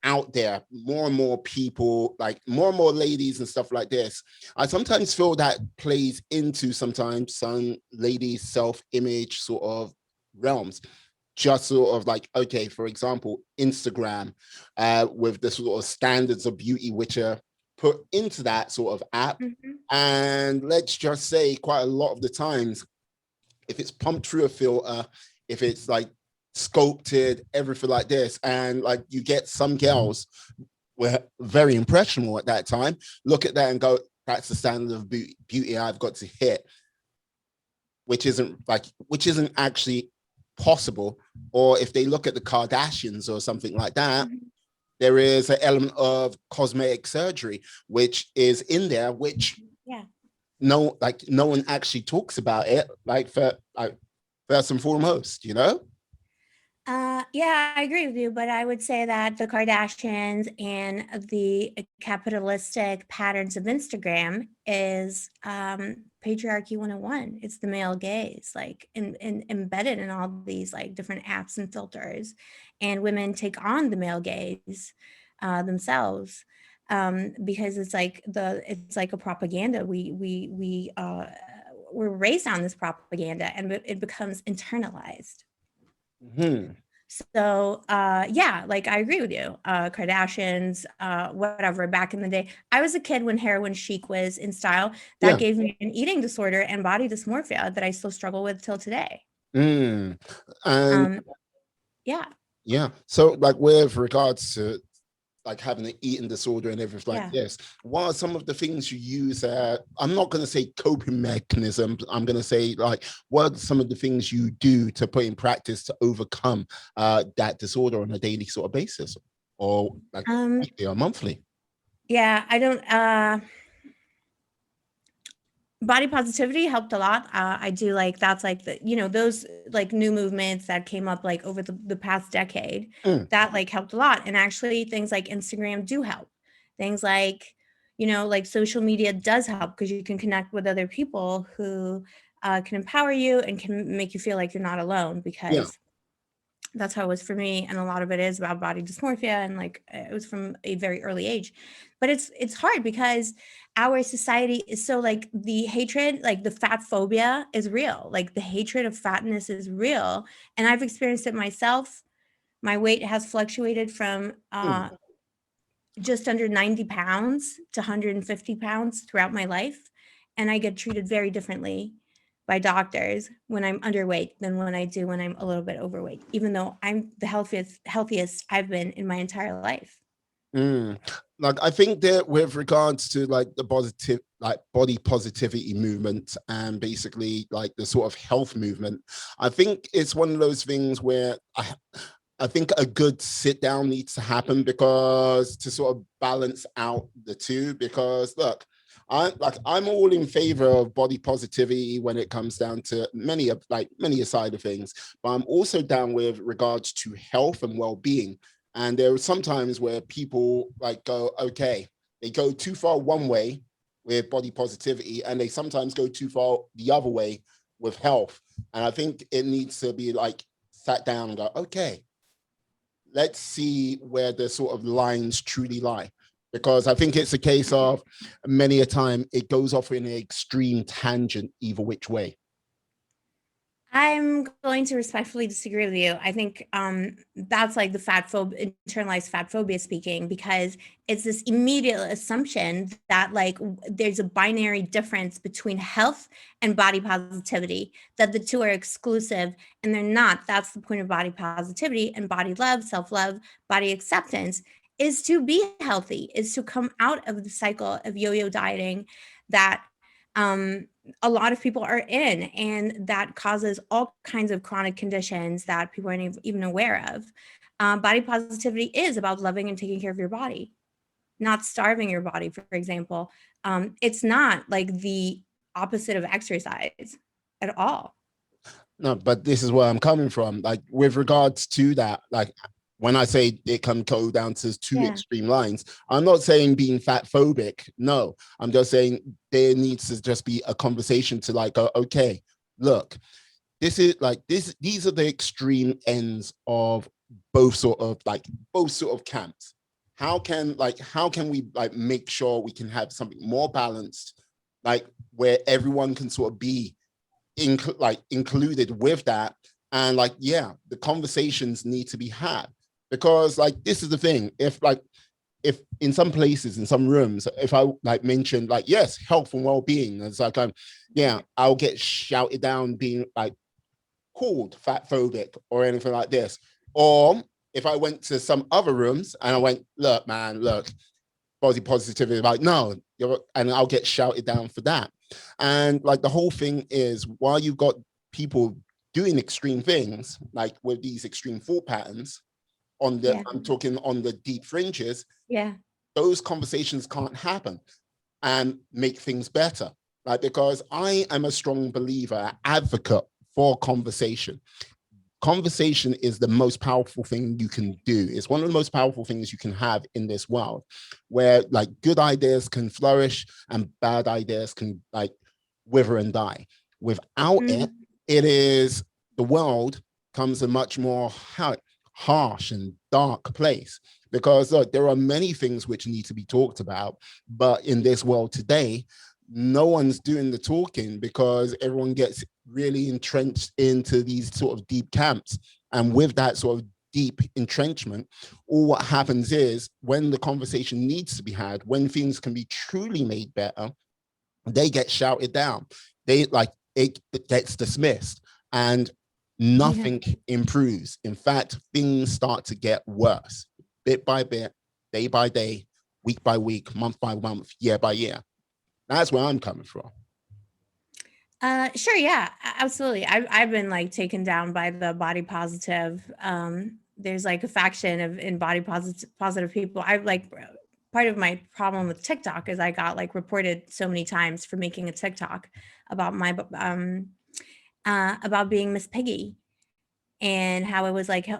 out there, more and more people, like more and more ladies and stuff like this. I sometimes feel that plays into sometimes some ladies' self-image sort of realms. Just sort of like, okay, for example, Instagram, with the sort of standards of beauty which are put into that sort of app. And let's just say quite a lot of the times, if it's pumped through a filter, if it's like sculpted, everything like this. And like you get some girls were very impressionable at that time, look at that and go, that's the standard of beauty I've got to hit, which isn't actually possible. Or if they look at the Kardashians or something like that, there is an element of cosmetic surgery which is in there, which no one actually talks about it, like first and foremost, you know. Yeah, I agree with you, but I would say that the Kardashians and the capitalistic patterns of Instagram is patriarchy 101. It's the male gaze, like embedded in all these like different apps and filters, and women take on the male gaze themselves because it's like a propaganda. We're raised on this propaganda, and it becomes internalized. Mm-hmm. So yeah, like I agree with you. Kardashians, whatever, back in the day. I was a kid when heroin chic was in style. That gave me an eating disorder and body dysmorphia that I still struggle with till today. And yeah. Yeah. So like with regards to like having an eating disorder and everything like this, what are some of the things you use? I'm not going to say coping mechanisms. I'm going to say like, what are some of the things you do to put in practice to overcome that disorder on a daily sort of basis, or like weekly or monthly? Yeah, I don't. Body positivity helped a lot. I do like, that's like those like new movements that came up like over the past decade that like helped a lot. And actually things like Instagram do help. Things like, like social media does help because you can connect with other people who can empower you and can make you feel like you're not alone, because that's how it was for me. And a lot of it is about body dysmorphia, and like it was from a very early age. But it's hard because our society is so like, the hatred, like the fat phobia is real. Like the hatred of fatness is real. And I've experienced it myself. My weight has fluctuated from just under 90 pounds to 150 pounds throughout my life. And I get treated very differently by doctors when I'm underweight than when I do when I'm a little bit overweight, even though I'm the healthiest I've been in my entire life. Like I think that with regards to like the positive, like body positivity movement and basically like the sort of health movement, I think it's one of those things where I think a good sit down needs to happen, because to sort of balance out the two. Because look, I'm all in favor of body positivity when it comes down to many a side of things, but I'm also down with regards to health and well-being. And there are some times where people like go, okay, they go too far one way with body positivity, and they sometimes go too far the other way with health. And I think it needs to be like sat down and go, okay, let's see where the sort of lines truly lie. Because I think it's a case of many a time it goes off in an extreme tangent either which way. I'm going to respectfully disagree with you. I think that's like the internalized fat phobia speaking, because it's this immediate assumption that like there's a binary difference between health and body positivity, that the two are exclusive, and they're not. That's the point of body positivity and body love, self-love, body acceptance, is to be healthy, is to come out of the cycle of yo-yo dieting that a lot of people are in, and that causes all kinds of chronic conditions that people aren't even aware of. Body positivity is about loving and taking care of your body, not starving your body, for example. It's not like the opposite of exercise at all. No, but this is where I'm coming from. Like with regards to that, like when I say it can go down to two extreme lines, I'm not saying being fat phobic. No, I'm just saying there needs to just be a conversation to like go, okay, look, this is like this. These are the extreme ends of both sort of camps. How can we like make sure we can have something more balanced, like where everyone can sort of be included with that, and like the conversations need to be had. Because like this is the thing, if in some places, in some rooms, if I like mentioned like health and well-being, it's like I'll get shouted down being like called fat phobic or anything like this. Or if I went to some other rooms and I went, look, man, look, body positivity, like, no, and I'll get shouted down for that. And like the whole thing is, while you've got people doing extreme things, like with these extreme thought patterns on the, I'm talking on the deep fringes, those conversations can't happen and make things better. Like, because I am a strong believer, advocate for conversation. Conversation is the most powerful thing you can do. It's one of the most powerful things you can have in this world, where like good ideas can flourish and bad ideas can like wither and die. Without it, it is, the world comes a much more harsh and dark place. Because look, there are many things which need to be talked about, but in this world today, no one's doing the talking because everyone gets really entrenched into these sort of deep camps. And with that sort of deep entrenchment, all what happens is when the conversation needs to be had, when things can be truly made better, they get shouted down. They like, it gets dismissed and nothing improves. In fact, things start to get worse, bit by bit, day by day, week by week, month by month, year by year. That's where I'm coming from. Sure, yeah, absolutely. I've been like taken down by the body positive. There's like a faction of in body positive people. I like, part of my problem with TikTok is I got like reported so many times for making a TikTok about my about being Miss Piggy, and how it was like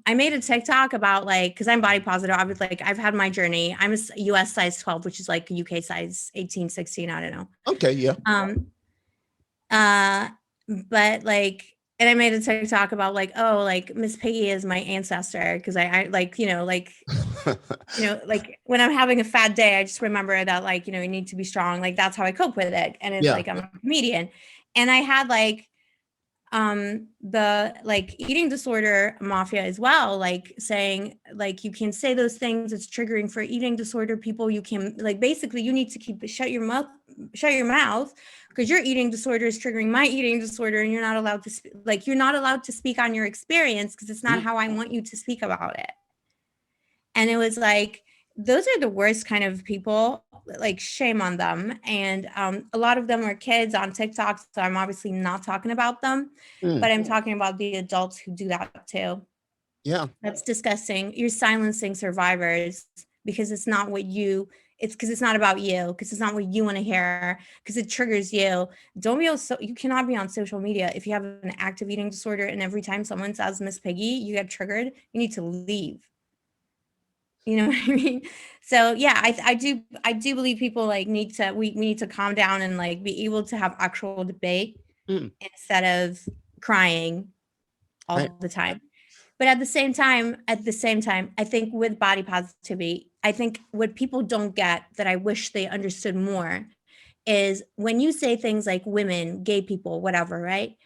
I made a TikTok about like, because I'm body positive. I was like, I've had my journey. I'm a US size 12, which is like a UK size 18, 16. I don't know. Okay, yeah. But like, and I made a TikTok about like, oh, like Miss Piggy is my ancestor, because I like, you know, like, you know, like when I'm having a fat day, I just remember that like, you know, you need to be strong. Like that's how I cope with it. And it's like, I'm a comedian, and I had like the like eating disorder mafia as well, like saying like, you can say those things, it's triggering for eating disorder people. You can like, basically you need to shut your mouth because your eating disorder is triggering my eating disorder, and you're not allowed to you're not allowed to speak on your experience because it's not how I want you to speak about it. And it was like, those are the worst kind of people, like shame on them. And a lot of them are kids on TikTok, so I'm obviously not talking about them, but I'm talking about the adults who do that too. Yeah. That's disgusting. You're silencing survivors because it's not what you, it's because it's not about you, because it's not what you want to hear, because it triggers you. Don't be you cannot be on social media if you have an active eating disorder, and every time someone says Miss Piggy, you get triggered, you need to leave. You know what I mean? So yeah, I do believe people like need to, we need to calm down and like be able to have actual debate instead of crying all the time. But at the same time, I think with body positivity, I think what people don't get that I wish they understood more is when you say things like women, gay people, whatever, right?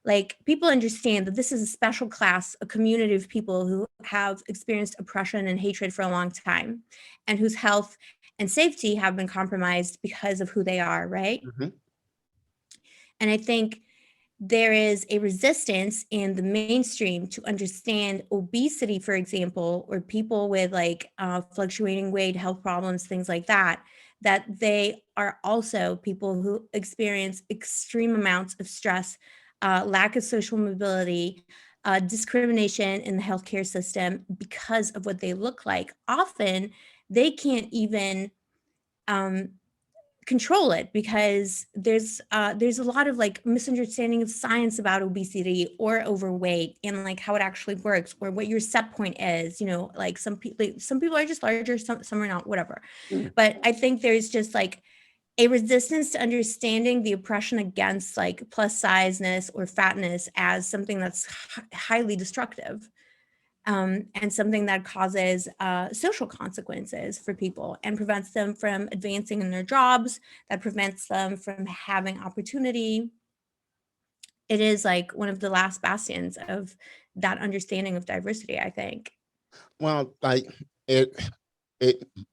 Like people understand that this is a special class, a community of people who have experienced oppression and hatred for a long time, and whose health and safety have been compromised because of who they are, right? And I think there is a resistance in the mainstream to understand obesity, for example, or people with like fluctuating weight, health problems, things like that, that they are also people who experience extreme amounts of stress, lack of social mobility, discrimination in the healthcare system because of what they look like. Often they can't even control it because there's a lot of like misunderstanding of science about obesity or overweight, and like how it actually works, or what your set point is. You know, like some people are just larger, some are not, whatever. But I think there's just like a resistance to understanding the oppression against like plus sizeness or fatness as something that's highly destructive. And something that causes social consequences for people and prevents them from advancing in their jobs, that prevents them from having opportunity. It is like one of the last bastions of that understanding of diversity, I think. Well, like it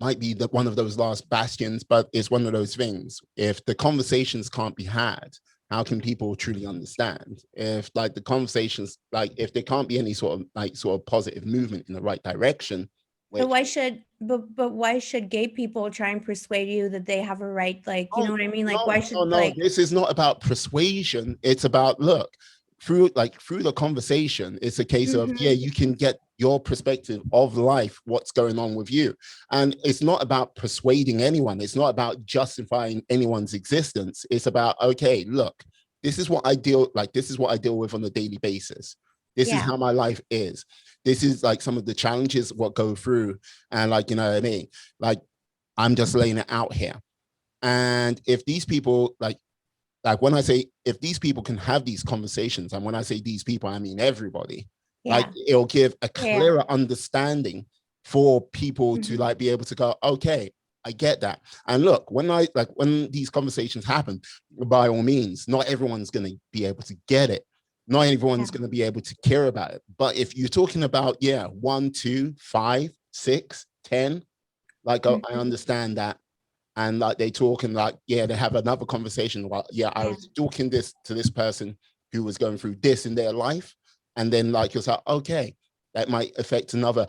might be one of those last bastions, but it's one of those things. If the conversations can't be had how can people truly understand if like the conversations, like if there can't be any sort of positive movement in the right direction? But Which, why should gay people try and persuade you that they have a right? Like, you oh know what I mean? Like, no, why no, should no, like, this is not about persuasion. It's about, look, through the conversation, it's a case of, yeah, mhm, you can get your perspective of life, what's going on with you. And it's not about persuading anyone, it's not about justifying anyone's existence. It's about, okay, look, this is what I deal with on a daily basis. This is yeah, how my life is. This is like some of the challenges what go through. And like, you know what I mean? Like, I'm just laying it out here. And if these people, like when I say, if these people can have these conversations, and when I say these people, I mean everybody, like yeah, it'll give a yeah, clearer understanding for people to mhm, like be able to go, okay, I get that. And look, when these conversations happen, by all means, not everyone's going to be able to get it. Not yeah, everyone's going to be able to care about it. But if you're talking about, yeah, 1, 2, 5, 6, 10, like I mhm, understand that. And like they talk and like, yeah, they have another conversation about, yeah, I yeah, was talking this to this person who was going through this in their life. And then like you're like, okay, that might affect another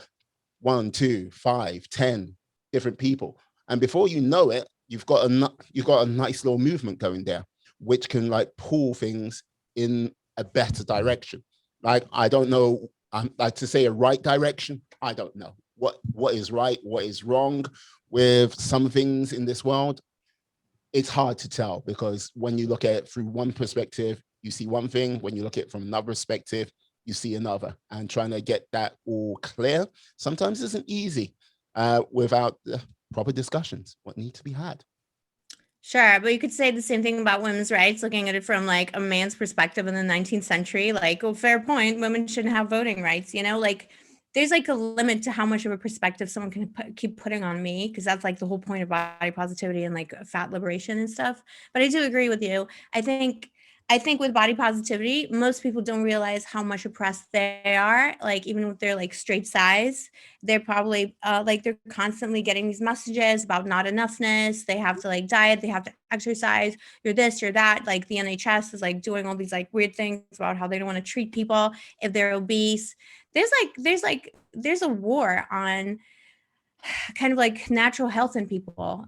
1, 2, 5, 10 different people. And before you know it, you've got a nice little movement going there, which can like pull things in a better direction. Like, I don't know, like to say a right direction, I don't know what is right, what is wrong with some things in this world. It's hard to tell, because when you look at it through one perspective, you see one thing. When you look at it from another perspective, you see another. And trying to get that all clear sometimes isn't easy without the proper discussions what need to be had. sure. But you could say the same thing about women's rights, looking at it from like a man's perspective in the 19th century. Like, oh, fair point, women shouldn't have voting rights. You know, like there's like a limit to how much of a perspective someone can keep putting on me, because that's like the whole point of body positivity and like fat liberation and stuff. But I do agree with you. I think with body positivity, most people don't realize how much oppressed they are. Like even with their like straight size, they're probably like they're constantly getting these messages about not enoughness. They have to like diet, they have to exercise, you're this, you're that. Like the NHS is like doing all these like weird things about how they don't want to treat people if they're obese. There's a war on kind of like natural health in people.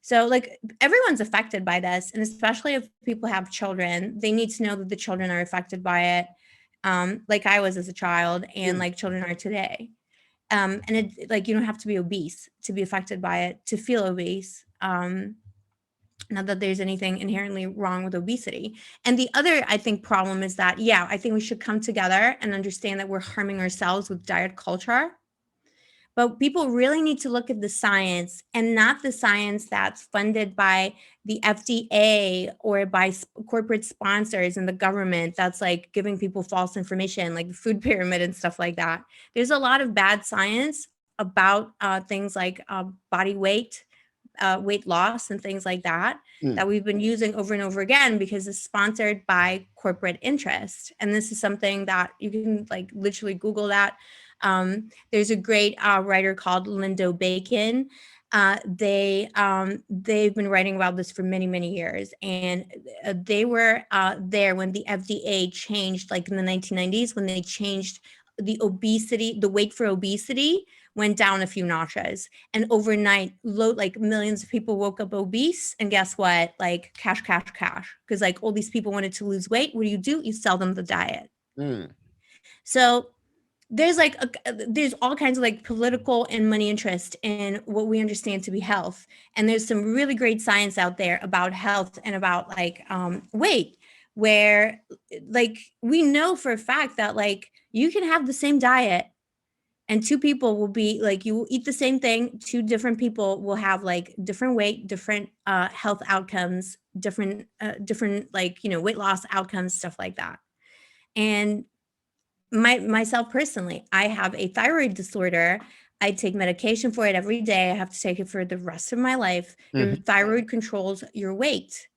So like everyone's affected by this, and especially if people have children, they need to know that the children are affected by it, like I was as a child, and Yeah. like children are today. And it like you don't have to be obese to be affected by it, to feel obese. Not that there's anything inherently wrong with obesity. And the other, I think, problem is that, yeah, I think we should come together and understand that we're harming ourselves with diet culture. But people really need to look at the science, and not the science that's funded by the FDA or by corporate sponsors and the government that's like giving people false information, like the food pyramid and stuff like that. There's a lot of bad science about things like body weight, weight loss, and things like that Mm. that we've been using over and over again because it's sponsored by corporate interest. And this is something that you can like literally Google that. There's a great writer called Lindo Bacon. They've been writing about this for many many years, and they were there when the FDA changed, like in the 1990s, when they changed the obesity, the weight for obesity went down a few notches, and overnight like millions of people woke up obese, and guess what, like cash cash cash, because like all these people wanted to lose weight. What do? You sell them the diet. Mm. So there's like there's all kinds of like political and money interest in what we understand to be health, and there's some really great science out there about health and about like weight, where like we know for a fact that like you can have the same diet and two people will be like, you will eat the same thing, two different people will have like different weight, different health outcomes, different like, you know, weight loss outcomes, stuff like that. And myself personally, I have a thyroid disorder. I take medication for it every day. I have to take it for the rest of my life. Your Mhm. thyroid controls your weight.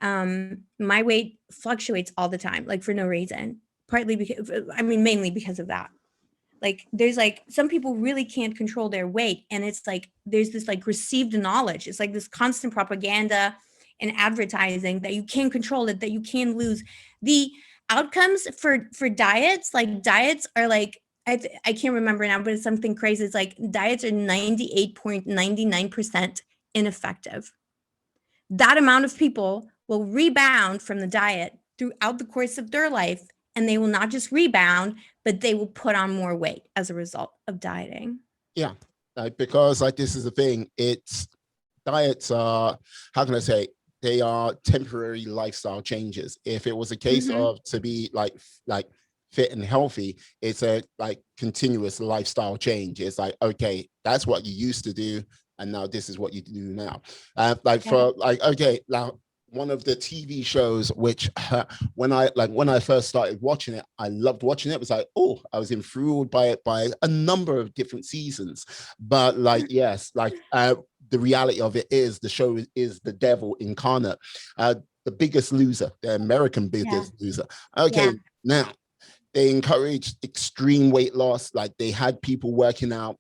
My weight fluctuates all the time, like for no reason. Partly because, I mean, mainly because of that. Like there's like some people really can't control their weight, and it's like there's this like received knowledge. It's like this constant propaganda in advertising, that you can control it, that you can lose. The outcomes for diets, like diets are like, I can't remember now, but it's something crazy. It's like diets are 98.99% ineffective. That amount of people will rebound from the diet throughout the course of their life, and they will not just rebound, but they will put on more weight as a result of dieting. Yeah, because like this is the thing. It's diets are, how can I say, they are temporary lifestyle changes. If it was a case of to be like fit and healthy, it's a like continuous lifestyle change. It's like, okay, that's what you used to do, and now this is what you do now. For like, okay, now one of the TV shows which when I first started watching it, I loved watching it. It was like, oh, I was enthralled by it by a number of different seasons. But like, yes, like the reality of it is the show is the devil incarnate. The Biggest Loser, the American Biggest Loser. Okay, now they encouraged extreme weight loss. Like they had people working out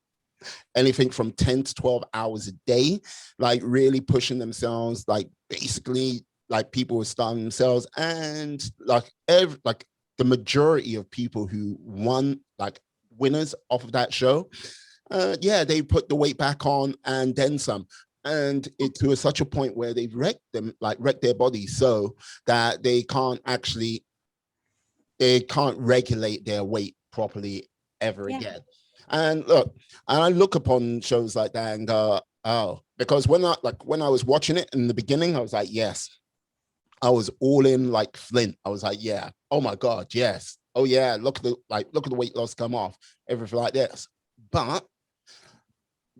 anything from 10 to 12 hours a day, like really pushing themselves, like basically like people were starving themselves. And like the majority of people who won, like winners off of that show, they put the weight back on and then some. And it to such a point where they've wrecked their bodies so that they can't regulate their weight properly ever again. And I look upon shows like that and go, oh, because when I was watching it in the beginning, I was like, yes, I was all in like Flint. I was like, yeah, oh my God, yes. Oh yeah, look at the weight loss come off, everything like this. But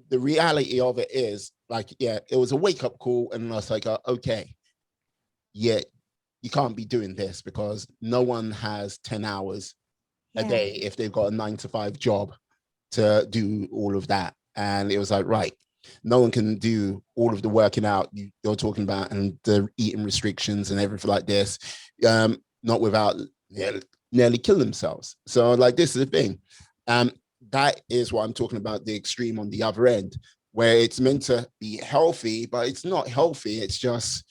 the reality of it is like, yeah, it was a wake-up call, and I was like, okay, yeah, you can't be doing this because no one has 10 hours a day if they've got a 9-to-5 job to do all of that. And it was like, right, no one can do all of the working out you're talking about and the eating restrictions and everything like this, not without nearly kill themselves. So like, this is the thing. That is what I'm talking about, the extreme on the other end, where it's meant to be healthy, but it's not healthy. It's just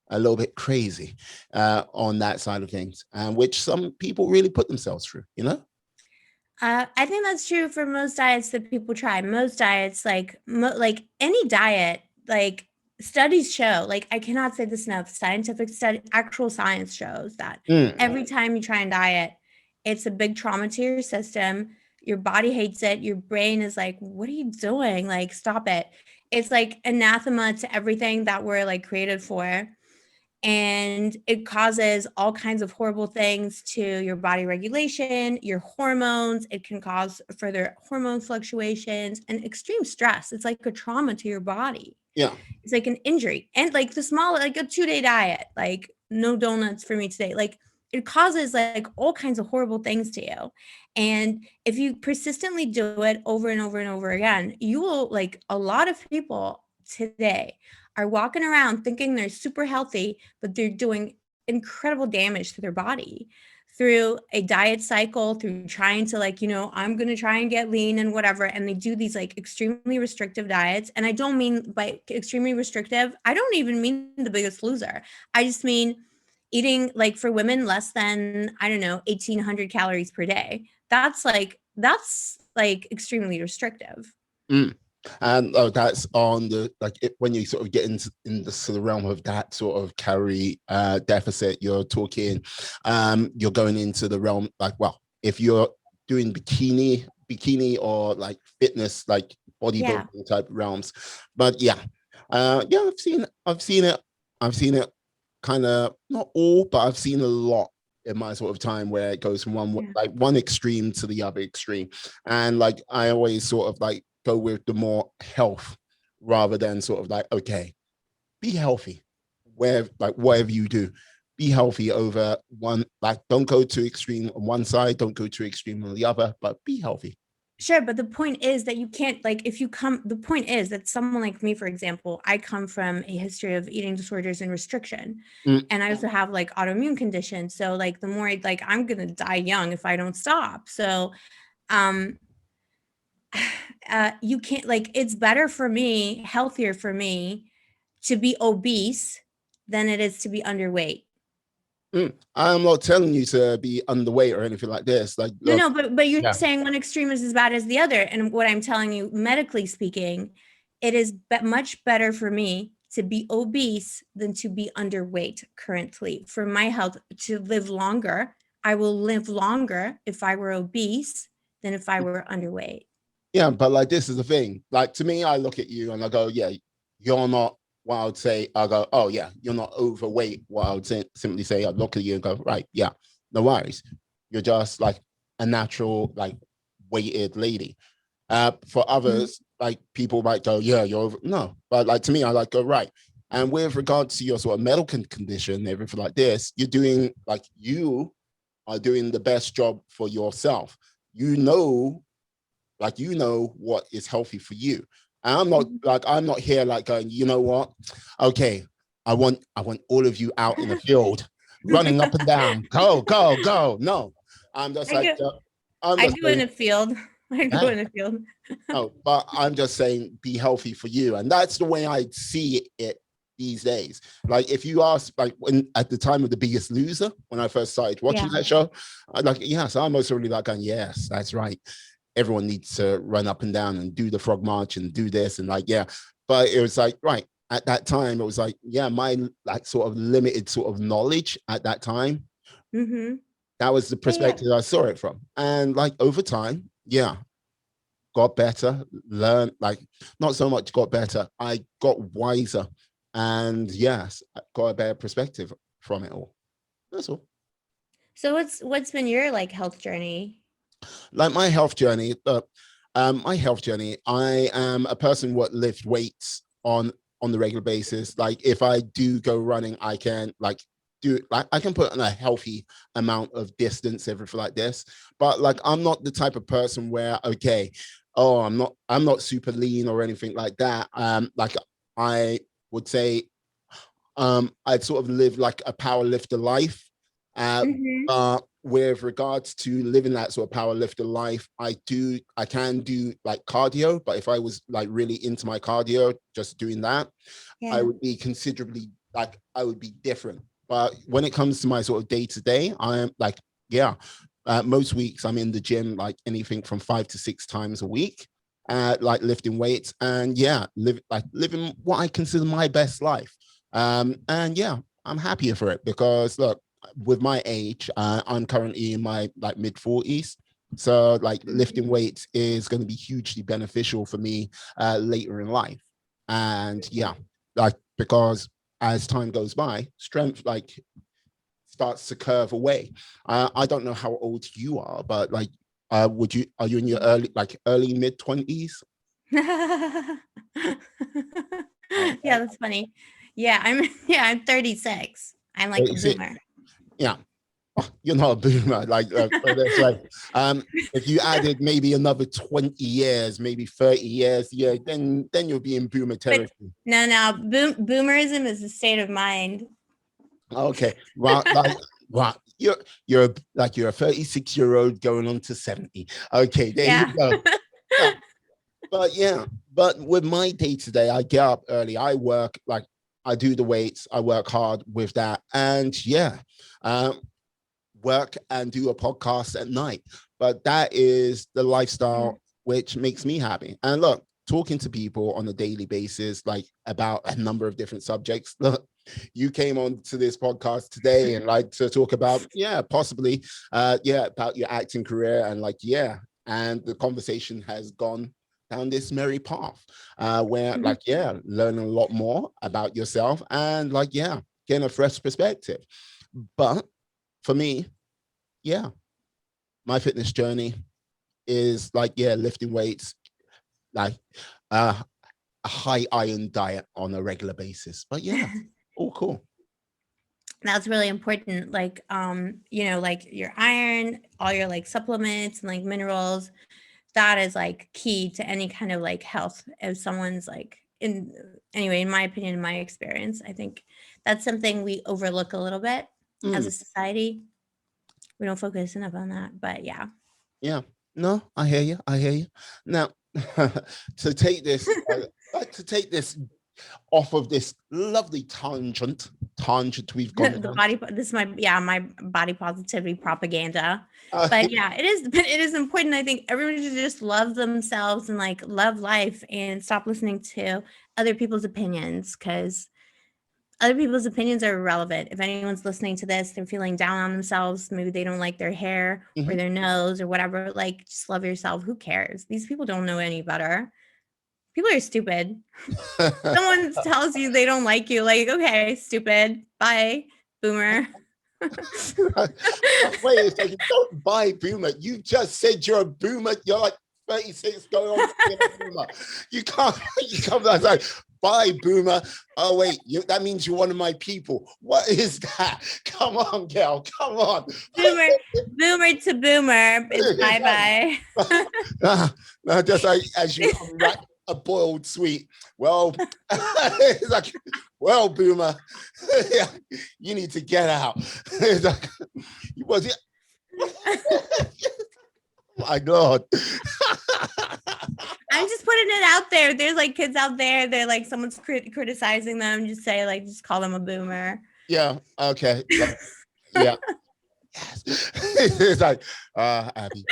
a little bit crazy on that side of things, which some people really put themselves through, you know? I think that's true for most diets that people try. Most diets, like any diet, like studies show, like I cannot say this enough, scientific study, actual science shows that every time you try and diet, it's a big trauma to your system. Your body hates it. Your brain is like, what are you doing? Like, stop it. It's like anathema to everything that we're like created for. And it causes all kinds of horrible things to your body regulation, your hormones. It can cause further hormone fluctuations and extreme stress. It's like a trauma to your body. Yeah. It's like an injury. And like the small, like a 2-day diet, like no donuts for me today. Like it causes like all kinds of horrible things to you. And if you persistently do it over and over and over again, you will, like, a lot of people today are walking around thinking they're super healthy, but they're doing incredible damage to their body through a diet cycle, through trying to, like, I'm going to try and get lean and whatever. And they do these like extremely restrictive diets. And I don't mean by extremely restrictive, I don't even mean The Biggest Loser. I just mean eating, like, for women, less than, I don't know, 1,800 calories per day. That's like extremely restrictive. And that's on the when you sort of get into in the sort of realm of that sort of calorie deficit, you're talking, you're going into the realm like, well, if you're doing bikini or like fitness, like bodybuilding type realms. But I've seen it kind of, not all, but I've seen a lot in my sort of time where it goes from one extreme to the other extreme. And like, I always sort of like go with the more health rather than sort of like, okay, be healthy where, like, whatever you do, be healthy over one, like, don't go too extreme on one side, don't go too extreme on the other, but be healthy. Sure, but the point is that you can't, like, the point is that someone like me, for example, I come from a history of eating disorders and restriction. And I also have like autoimmune conditions. So like the more like, I'm going to die young if I don't stop. So, you can't, like, it's better for me, healthier for me to be obese than it is to be underweight. I'm not telling you to be underweight or anything like this. Like, look, No, but you're saying one extreme is as bad as the other. And what I'm telling you, medically speaking, it is much better for me to be obese than to be underweight currently. For my health, to live longer, I will live longer if I were obese than if I were underweight. yeah, but like this is the thing. Like to me, I look at you and I go, yeah, you're not what I would say. I go, oh yeah, you're not overweight. What I would simply say, I'd look at you and go, right, yeah, no worries. You're just like a natural, like weighted lady. For others, like people might go, yeah, you're over. No, but like to me, I like go right. And with regards to your sort of medical condition, everything like this, you're doing like you are doing the best job for yourself. You know, like you know what is healthy for you. And I'm not here like going, you know what? Okay, I want all of you out in the field, running up and down, go, go, go. No, I'm just like, I go in a field. I go in a field. Oh, but I'm just saying, be healthy for you, and that's the way I see it these days. Like if you ask, like when at the time of The Biggest Loser, when I first started watching that show, I like yes, I'm most really like going, yes, that's right. Everyone needs to run up and down and do the frog march and do this and like yeah. But it was like right at that time, it was like yeah, my like sort of limited sort of knowledge at that time. That was the perspective I saw it from, and like over time, yeah, got better, learned, like not so much got better, I got wiser, and yes, I got a better perspective from it all. That's all. So what's been your like health journey? Like my health journey, I am a person what lift weights on the regular basis. Like if I do go running, I can like do like I can put in a healthy amount of distance, everything like this. But like I'm not the type of person where okay, oh I'm not super lean or anything like that. Like I would say I'd sort of live like a power lifter life. With regards to living that sort of power lifter life, I can do like cardio, but if I was like really into my cardio, just doing that, I would be considerably like I would be different. But when it comes to my sort of day to day, I am like, yeah, most weeks I'm in the gym like anything from 5 to 6 times a week, like lifting weights and yeah, living what I consider my best life. And yeah, I'm happier for it because look, with my age, I'm currently in my like mid 40s. So like lifting weights is going to be hugely beneficial for me later in life. And yeah, like because as time goes by, strength like starts to curve away. I don't know how old you are, but like, are you in your early mid 20s? Yeah, that's funny. Yeah, I'm 36. I'm like a boomer. Yeah. Oh, you're not a boomer, like that's right. If you added maybe another 20 years, maybe 30 years, yeah, then you'll be in boomer territory. No, boomerism is a state of mind. Okay, well, like, well, you're a 36-year-old going on to 70. Okay, there you go. Yeah. But yeah, but with my day to day, I get up early. I work like I do the weights. I work hard with that, and yeah, work and do a podcast at night. But that is the lifestyle which makes me happy. And look, talking to people on a daily basis, like about a number of different subjects. Look, you came on to this podcast today and like to talk about, yeah, possibly, about your acting career and like, yeah. And the conversation has gone down this merry path where like, yeah, learning a lot more about yourself and like, yeah, getting a fresh perspective. But for me, yeah, my fitness journey is like, yeah, lifting weights, like a high iron diet on a regular basis. But yeah, all cool. That's really important. Like, like your iron, all your like supplements and like minerals, that is like key to any kind of like health. If someone's like in my opinion, in my experience, I think that's something we overlook a little bit as a society. We don't focus enough on that, but yeah. Yeah, no, I hear you. Now, to take this off of this lovely tangent we've gone The on. my body positivity propaganda. Uh, But yeah, it is important. I think everyone should just love themselves and like love life and stop listening to other people's opinions, because other people's opinions are irrelevant. If anyone's listening to this, they're feeling down on themselves, maybe they don't like their hair or their nose or whatever, like just love yourself. Who cares? These people don't know any better. People are stupid. Someone tells you they don't like you, like, okay, stupid, bye, boomer. Wait a second, don't buy boomer. You just said you're a boomer. You're like 36 going on to be a boomer. You can't like, bye boomer. Oh wait, that means you're one of my people. What is that? Come on, girl, come on. Boomer to boomer is bye-bye. Just like as you unwrap a boiled sweet. Well, it's like, well, boomer, you need to get out. It's like, was it? Oh my God. I'm just putting it out there. There's like kids out there, they're like, someone's criticizing them, just say like, just call them a boomer. Yeah, okay. Yeah. Yes. It's like, Abbie.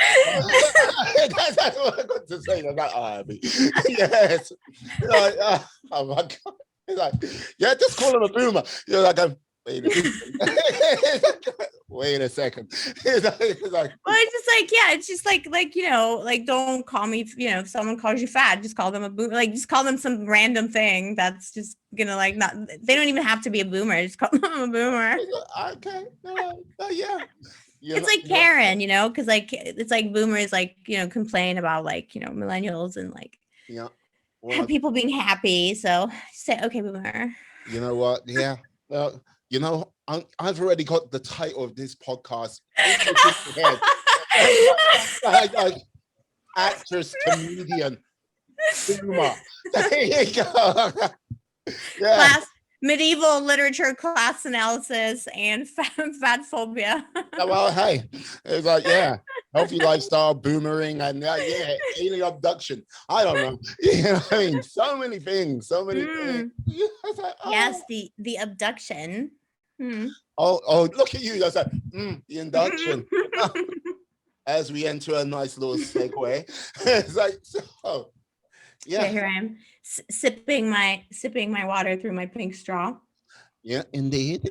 That's what I got to say. I'm like, Abbie. Yes. Like, oh my God. It's like, yeah, just call him a boomer. You're like, wait a second. It's like, well, it's just like, yeah, it's just like, you know, like, don't call me, you know, if someone calls you fat, just call them a boomer. Like, just call them some random thing that's just gonna like, not, they don't even have to be a boomer, just call them a boomer. Okay, no, yeah. It's like Karen, you know, because like, it's like boomers like, you know, complain about like, you know, millennials and like, yeah, well, people being happy. So say, okay, boomer. You know what? Yeah. Well, you know, I've already got the title of this podcast. like, actress, comedian, boomer. There you go. Yeah. Medieval literature class analysis and fat phobia. Well, hey, it's like, yeah, healthy lifestyle, boomering, and yeah, alien abduction. I don't know. You know what I mean? So many things, things. Like, oh. Yes, the abduction. Oh, look at you. That's like, the induction. As we enter a nice little segue. It's like, so, yeah. Here I am. Sipping my water through my pink straw. Yeah, indeed.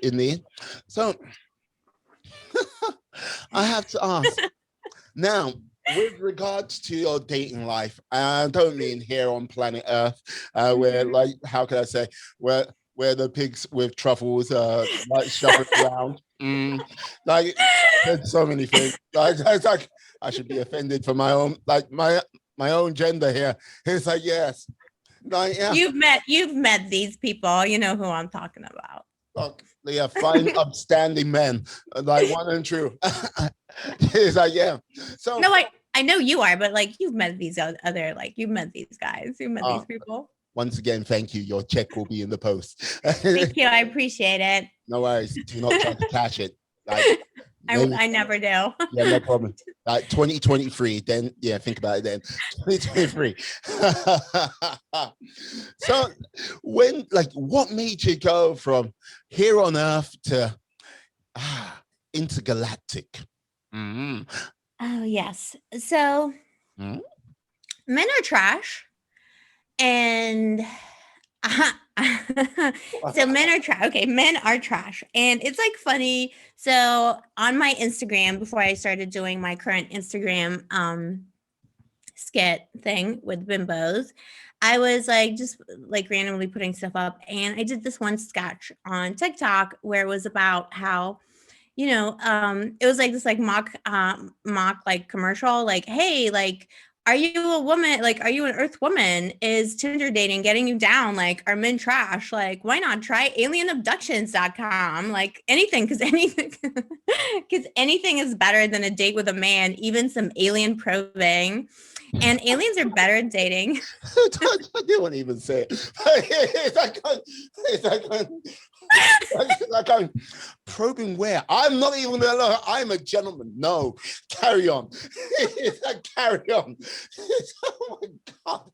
So I have to ask now, with regards to your dating life, I don't mean here on planet Earth, where, like, how can I say, where the pigs with truffles like shuffling around. Like, there's so many things. Like I should be offended for my own, like my own gender here. It's like, yes. Like, yeah. You've met these people. You know who I'm talking about. Look, they are fine, upstanding men, like one and true. It's like, yeah. So no, I know you are, but like, you've met these other, like, you've met these guys, you've met these people. Once again, thank you. Your check will be in the post. Thank you. I appreciate it. No worries. Do not try to cash it. Like, I never do. Yeah, no problem. Like 2023, then yeah, think about it then. 2023. So when, like, what made you go from here on Earth to intergalactic? Oh yes. So men are trash, and so men are trash. Okay, men are trash. And it's like funny. So on my Instagram, before I started doing my current Instagram skit thing with bimbos, I was like just like randomly putting stuff up. And I did this one sketch on TikTok where it was about how, you know, it was like this like mock like commercial, like, hey, like, are you a woman? Like, are you an Earth woman? Is Tinder dating getting you down? Like, are men trash? Like, why not try alienabductions.com? Like, anything, because anything is better than a date with a man, even some alien probing. And aliens are better at dating. I didn't even say it. It's like I'm probing where? I'm not even alone. I'm a gentleman. No, carry on. It's like, carry on. Oh my God.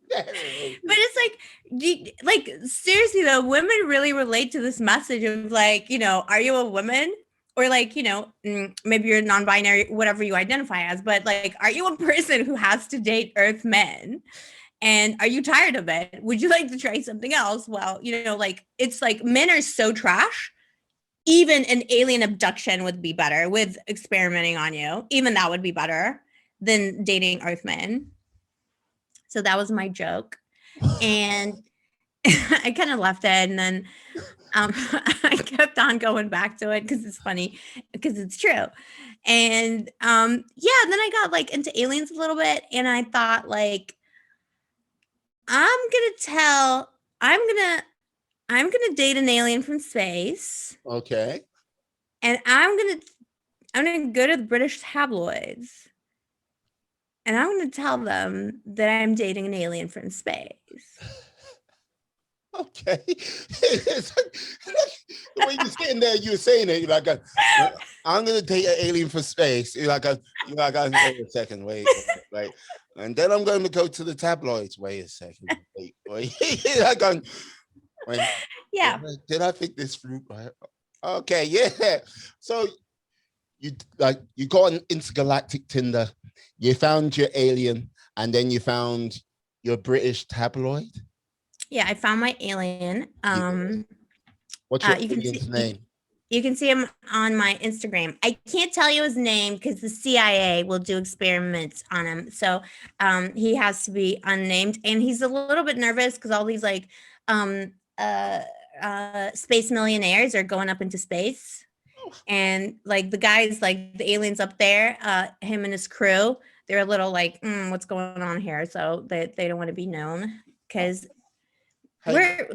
But it's like, like seriously though, women really relate to this message of like, are you a woman? Or like, maybe you're non-binary, whatever you identify as, but like, are you a person who has to date Earth men? And are you tired of it? Would you like to try something else? Well, like, it's like men are so trash. Even an alien abduction would be better with experimenting on you. Even that would be better than dating Earthmen. So that was my joke. And I kind of left it, and then I kept on going back to it because it's funny, because it's true. And then I got like into aliens a little bit, and I thought like, I'm gonna date an alien from space. Okay. And I'm gonna go to the British tabloids, and I'm gonna tell them that I'm dating an alien from space. Okay. It's like, the way you're sitting there, you're saying it, you're like, I'm gonna date an alien from space. You're like, wait a second, wait. And then I'm going to go to the tabloids. Wait a second, wait. Like, wait. Yeah. Did I think this through? Right? Okay, yeah. So you got an intergalactic Tinder, you found your alien, and then you found your British tabloid. Yeah, I found my alien. What's your alien's name? You can see him on my Instagram. I can't tell you his name because the CIA will do experiments on him. So he has to be unnamed. And he's a little bit nervous because all these like space millionaires are going up into space. And like the guys, like the aliens up there, him and his crew, they're a little like, what's going on here? So they don't want to be known because we're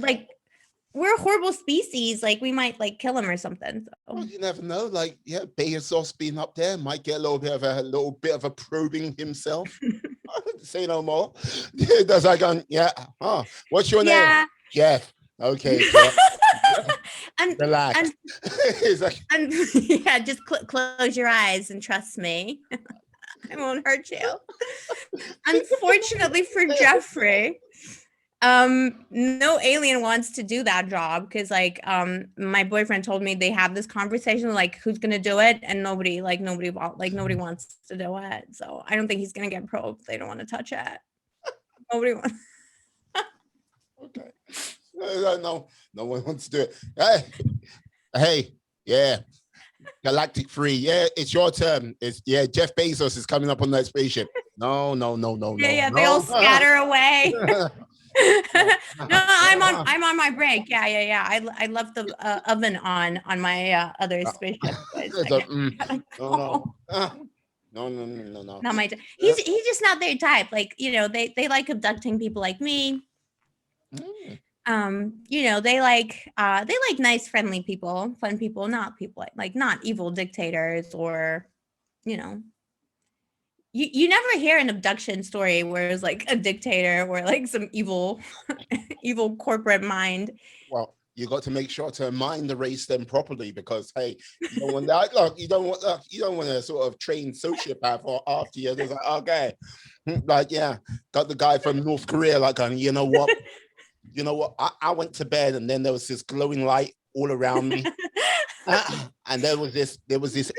a horrible species. Like we might like kill him or something. So. Well, you never know. Like, yeah, Bezos being up there might get a little bit of a probing himself. Say no more. That's like, yeah. What's your name? Jeff. Okay. Relax. Yeah, just close your eyes and trust me. I won't hurt you. Unfortunately for Jeffrey, no alien wants to do that job because like my boyfriend told me they have this conversation like who's gonna do it, and nobody wants to do it. So I don't think he's gonna get probed. They don't want to touch it. Nobody wants. Okay. No one wants to do it. Hey, yeah. Galactic Free. Yeah, it's your turn. Jeff Bezos is coming up on that spaceship. No. Yeah, they all scatter away. No, I'm on my break. Yeah. I left the oven on my other spaceship. No. Not my. He's just not their type. Like they like abducting people like me. They like nice, friendly people, fun people, not people like not evil dictators or, you never hear an abduction story where it's like a dictator or like some evil corporate mind. Well, you got to make sure to mind the race them properly because hey, you don't want that. Look, you don't want a sort of trained sociopath or after you. There's like, okay, like yeah, got the guy from North Korea like, you know what? You know what? I went to bed and then there was this glowing light all around me. And there was this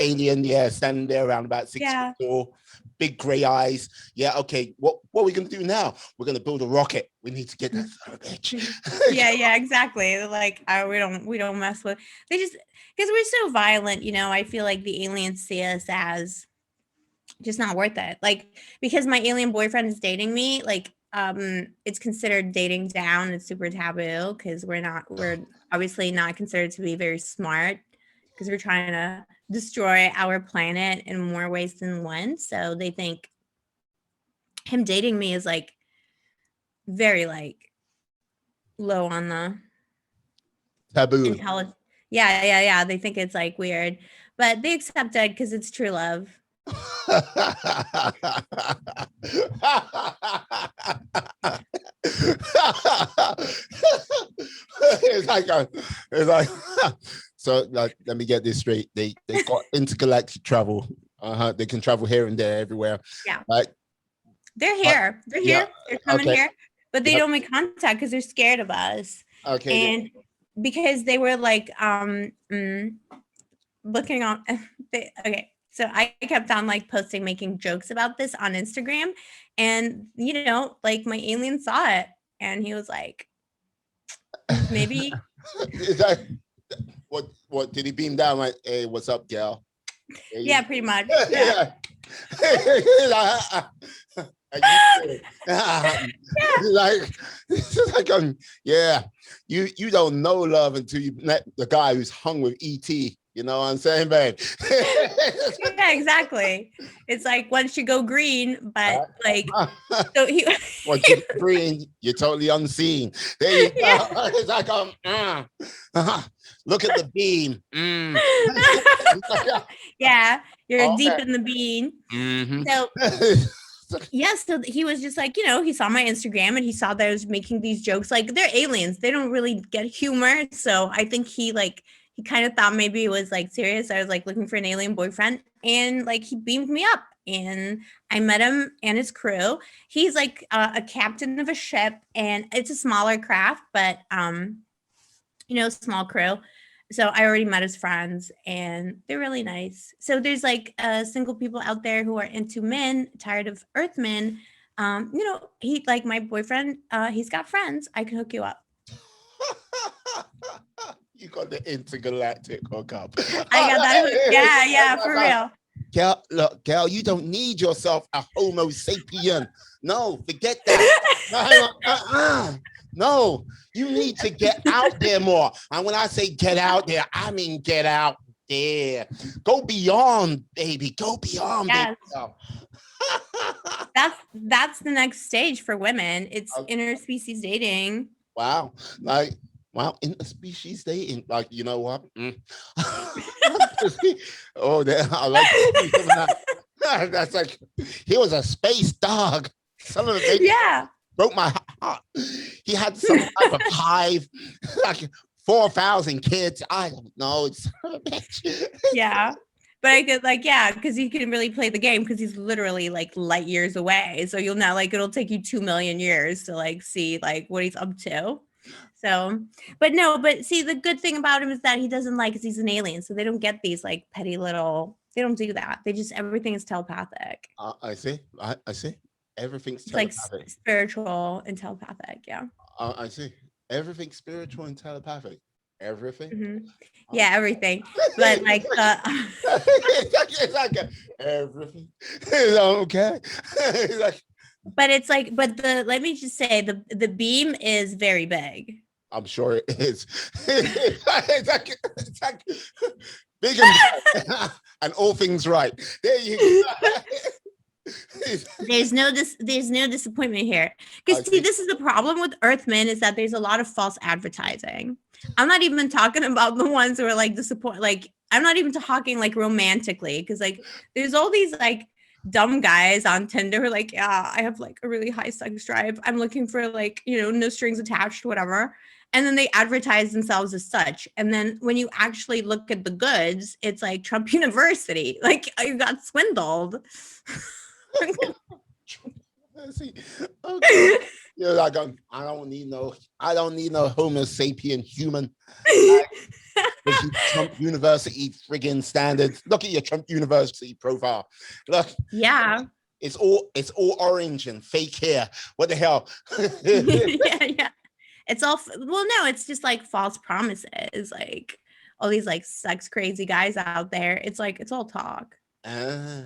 alien, standing there around about 6 feet tall, big gray eyes. Yeah, okay. What are we gonna do now? We're gonna build a rocket. We need to get that son of a bitch. Yeah, exactly. Like we don't mess with. They just because we're so violent, I feel like the aliens see us as just not worth it. Like because my alien boyfriend is dating me, like it's considered dating down. It's super taboo because we're obviously not considered to be very smart because we're trying to destroy our planet in more ways than one. So they think him dating me is like very like low on the taboo. Yeah. They think it's like weird, but they accept it because it's true love. It's like so like let me get this straight. They got intergalactic travel. They can travel here and there everywhere. Yeah. Like they're here. They're coming here. but they don't make contact because they're scared of us. Okay. And because they were like looking on okay, so I kept on like posting, making jokes about this on Instagram, and like my alien saw it and he was like, maybe. Is that what did he beam down like, hey, what's up, gal? Yeah, pretty much. Yeah. Yeah, you don't know love until you met the guy who's hung with E.T. You know what I'm saying, babe? Yeah, exactly. It's like once you go green, but like so he once you go green, you're totally unseen. There you go. Yeah. It's like look at the beam. Yeah, you're deep in the bean. Mm-hmm. So yes, so he was just like, he saw my Instagram and he saw that I was making these jokes. Like, they're aliens, they don't really get humor. So I think he kind of thought maybe it was like serious. I was like looking for an alien boyfriend, and like he beamed me up and I met him and his crew. He's like a captain of a ship, and it's a smaller craft, but small crew. So I already met his friends and they're really nice. So there's like single people out there who are into men, tired of Earthmen. He, like my boyfriend, he's got friends. I can hook you up. You got the intergalactic hookup. I got that. Yeah, for real. Gal, you don't need yourself a Homo sapien. No, forget that. No, you need to get out there more. And when I say get out there, I mean get out there. Go beyond, baby. Go beyond. Yes. That's the next stage for women. It's interspecies dating. Wow. Interspecies dating. Like, you know what? Oh, I like that. That's like, he was a space dog. Some of the yeah. Broke my heart. He had some type of hive, like 4,000 kids. I don't know. It's yeah. But I could because he can really play the game because he's literally like light years away. So you'll know, like, it'll take you 2 million years to like see like what he's up to. So, but see, the good thing about him is that he doesn't because he's an alien. So they don't get these like petty little, they don't do that. They just, everything is telepathic. I see. Everything's telepathic. Like spiritual and telepathic. Yeah. I see. Everything's spiritual and telepathic. Everything. Mm-hmm. Yeah, everything. But like it's like everything. Okay. But let me just say the beam is very big. I'm sure it is. It's like big and all things right. There you go. There's no disappointment here, because see, this is the problem with Earthmen, is that there's a lot of false advertising. I'm not even talking about the ones who are like disappointed. Like, I'm not even talking like romantically, because like there's all these like dumb guys on Tinder who are like, yeah, I have like a really high sex drive, I'm looking for like, no strings attached, whatever. And then they advertise themselves as such. And then when you actually look at the goods, it's like Trump University. Like, you got swindled. Okay. You're like, I don't need no Homo sapien human. Trump University friggin' standards. Look at your Trump University profile. Look. Yeah. It's all orange and fake hair. What the hell? Yeah. It's all, well, no, it's just like false promises. Like all these like sex crazy guys out there. It's like, it's all talk. Yeah.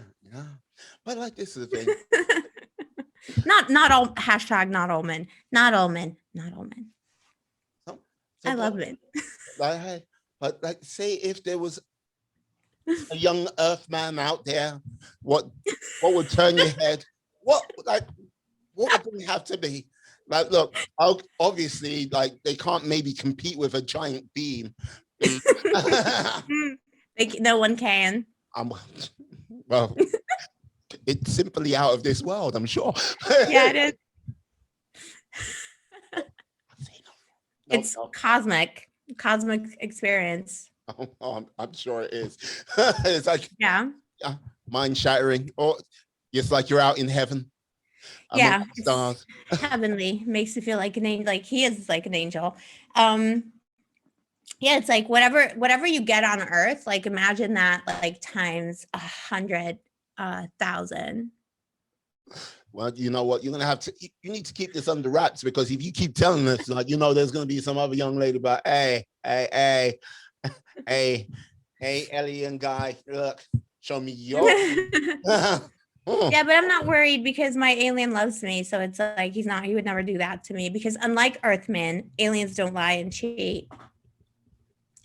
But like, this is the thing. not all, hashtag not all men. Not all men. So I love it. But like, say if there was a young Earthman out there, what would turn your head? What would they have to be? Like, look, obviously, like, they can't maybe compete with a giant beam. No one can. Well, it's simply out of this world, I'm sure. Yeah, it is. It's cosmic experience. I'm sure it is. It's like, yeah, mind shattering, or it's like you're out in heaven. among Yeah, the it's stars. heavenly. Makes you feel like an angel. Like he is like an angel. Um, yeah, it's like whatever you get on Earth, like imagine that like times 100,000. Well, you know what? You're gonna have to. You need to keep this under wraps because if you keep telling us, like, there's gonna be some other young lady, but hey, alien guy, look, show me your. Yeah, but I'm not worried because my alien loves me. So it's like he would never do that to me because unlike Earthmen, aliens don't lie and cheat.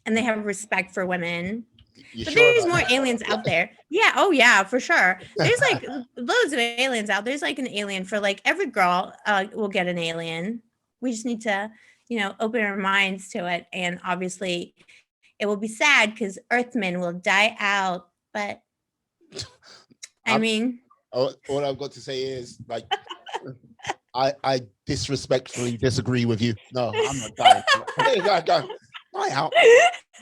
And they have respect for women. You But sure there's about more that? aliens out there. Yeah. Oh, yeah, for sure. There's like loads of aliens out. There's like an alien for like every girl will get an alien. We just need to, open our minds to it. And obviously, it will be sad because Earthmen will die out. But I mean, all I've got to say is like, I disrespectfully disagree with you. No, I'm not dying. Die out.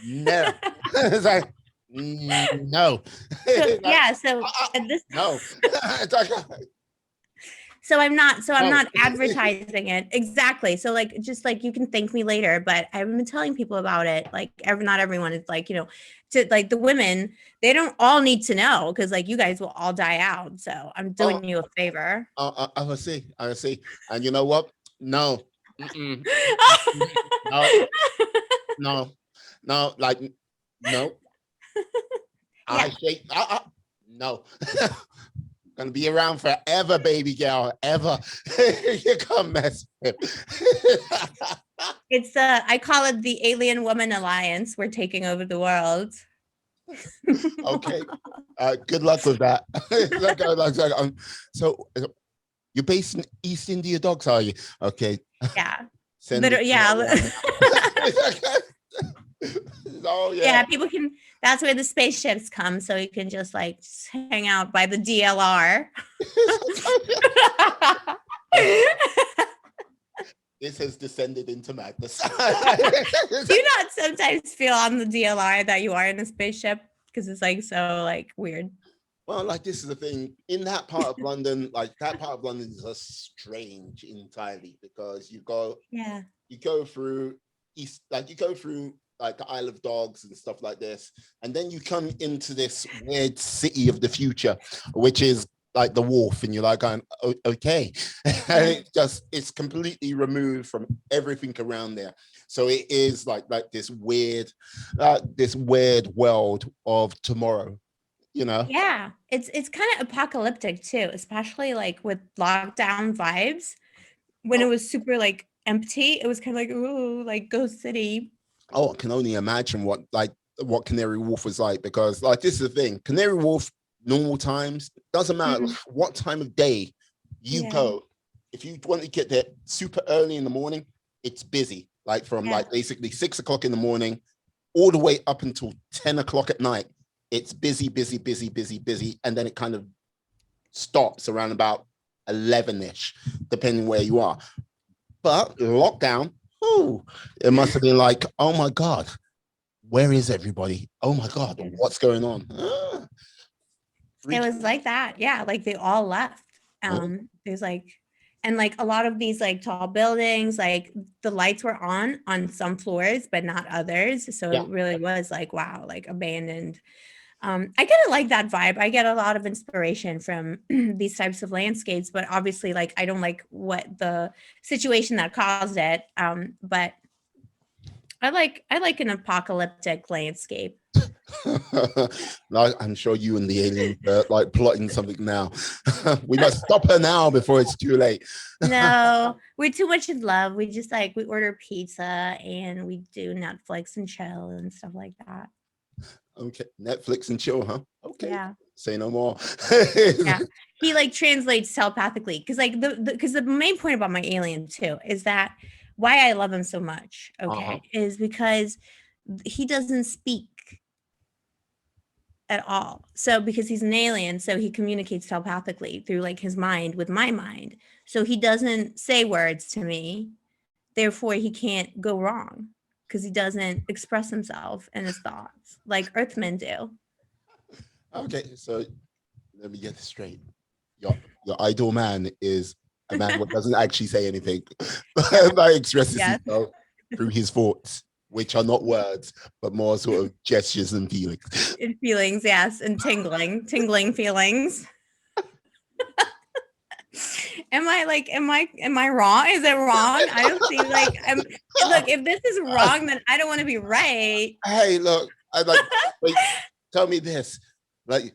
No. It's like, no. so Like, yeah. So at this no. It's like, So I'm no. not advertising it. Exactly. So like just like you can thank me later, but I haven't been telling people about it. Like not everyone is like, to like the women, they don't all need to know because like you guys will all die out. So I'm doing you a favor. I will see. I will see. And you know what? No. Mm-mm. No. No. No. Like, no. Yeah. No. Gonna be around forever, baby girl. Ever. You can't mess with him. It's I call it the Alien Woman Alliance. We're taking over the world. Okay. Good luck with that. So you're based in East India Dogs, are you? Okay. Yeah. Send me Yeah. Oh yeah. Yeah, people can. That's where the spaceships come, so you can just like just hang out by the DLR. This has descended into madness. Do you not sometimes feel on the DLR that you are in a spaceship because it's like so like weird? Well, like this is the thing in that part of London. Like that part of London is just strange entirely because you go through east, like you go through like the Isle of Dogs and stuff like this, and then you come into this weird city of the future, which is like the Wharf, and you're like going, okay, and it's completely removed from everything around there. So it is like this weird world of tomorrow. Yeah, it's kind of apocalyptic too, especially like with lockdown vibes. When it was super like empty, it was kind of like ooh, like ghost city. Oh, I can only imagine what Canary Wharf was like because like this is the thing, Canary Wharf normal times doesn't matter what time of day you go. If you want to get there super early in the morning, it's busy. Like from like basically 6 o'clock in the morning all the way up until 10 o'clock at night. It's busy, and then it kind of stops around about 11ish, depending where you are. But lockdown, it must have been like, oh my God, where is everybody? Oh my God, what's going on? It was like that. Yeah, like they all left. There's like, and like a lot of these like tall buildings, like the lights were on some floors, but not others. So it really was like, wow, like abandoned. I kind of like that vibe. I get a lot of inspiration from these types of landscapes, but obviously like I don't like what the situation that caused it. But I like an apocalyptic landscape. I'm sure you and the alien are like plotting something now. We must stop her now before it's too late. No, we're too much in love. We just like we order pizza and we do Netflix and chill and stuff like that. Okay, Netflix and chill, huh? Okay. Yeah. Say no more. Yeah. He like translates telepathically because like because the main point about my alien too is that why I love him so much, is because he doesn't speak at all. So because he's an alien, so he communicates telepathically through like his mind with my mind. So he doesn't say words to me. Therefore, he can't go wrong because he doesn't express himself and his thoughts like Earthmen do. Okay, so let me get this straight. your idol man is a man who doesn't actually say anything, but expresses Yes. himself through his thoughts, which are not words, but more sort of gestures and feelings. And feelings, yes, and tingling feelings. Am I wrong? Is it wrong? I don't see like look, if this is wrong, then I don't want to be right. Hey, look, I like tell me this. Like,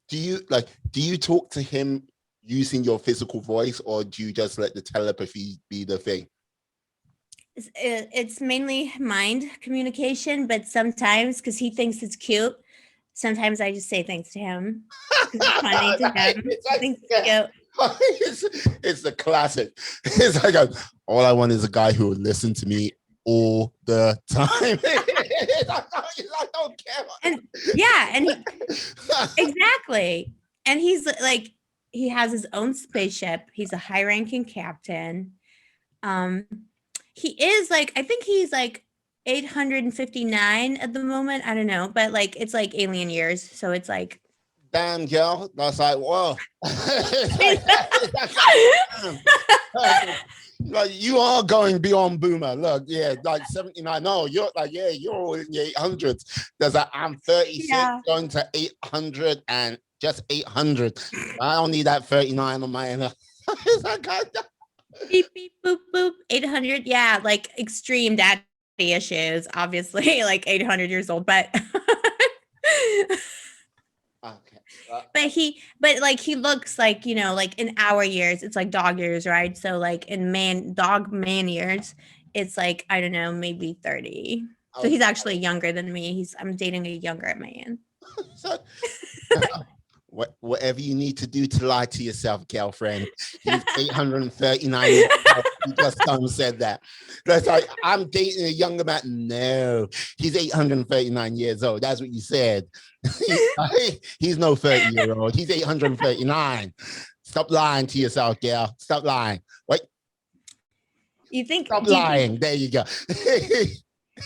do you talk to him using your physical voice, or do you just let the telepathy be the thing? It's mainly mind communication, but sometimes because he thinks it's cute, sometimes I just say things to him because it's funny to him. He thinks it's cute. It's the classic. It's like all I want is a guy who will listen to me all the time. I don't care. And yeah, and exactly. And he's like, he has his own spaceship. He's a high-ranking captain. He is like, I think he's like 859 at the moment. I don't know, but like it's like alien years, so it's like damn, girl. That's like, whoa. Like you are going beyond boomer. Look, yeah, like 79. No, you're like, yeah, you're all in the 800s. There's like, I'm 36 going to 800 and just 800. I don't need that 39 on my end. Beep, beep, boop, boop, 800. Yeah, like extreme daddy issues, obviously, like 800 years old, but okay. But like he looks like, you know, like in our years, it's like dog years, right? So like in dog man years, it's like, I don't know, maybe 30. So he's actually younger than me. I'm dating a younger man. Whatever you need to do to lie to yourself, girlfriend. He's 839 years old. You just said that. That's like, I'm dating a younger man. No, he's 839 years old. That's what you said. He's no 30-year-old. He's 839. Stop lying to yourself, girl. Stop lying. Wait. You think? Stop lying. There you go.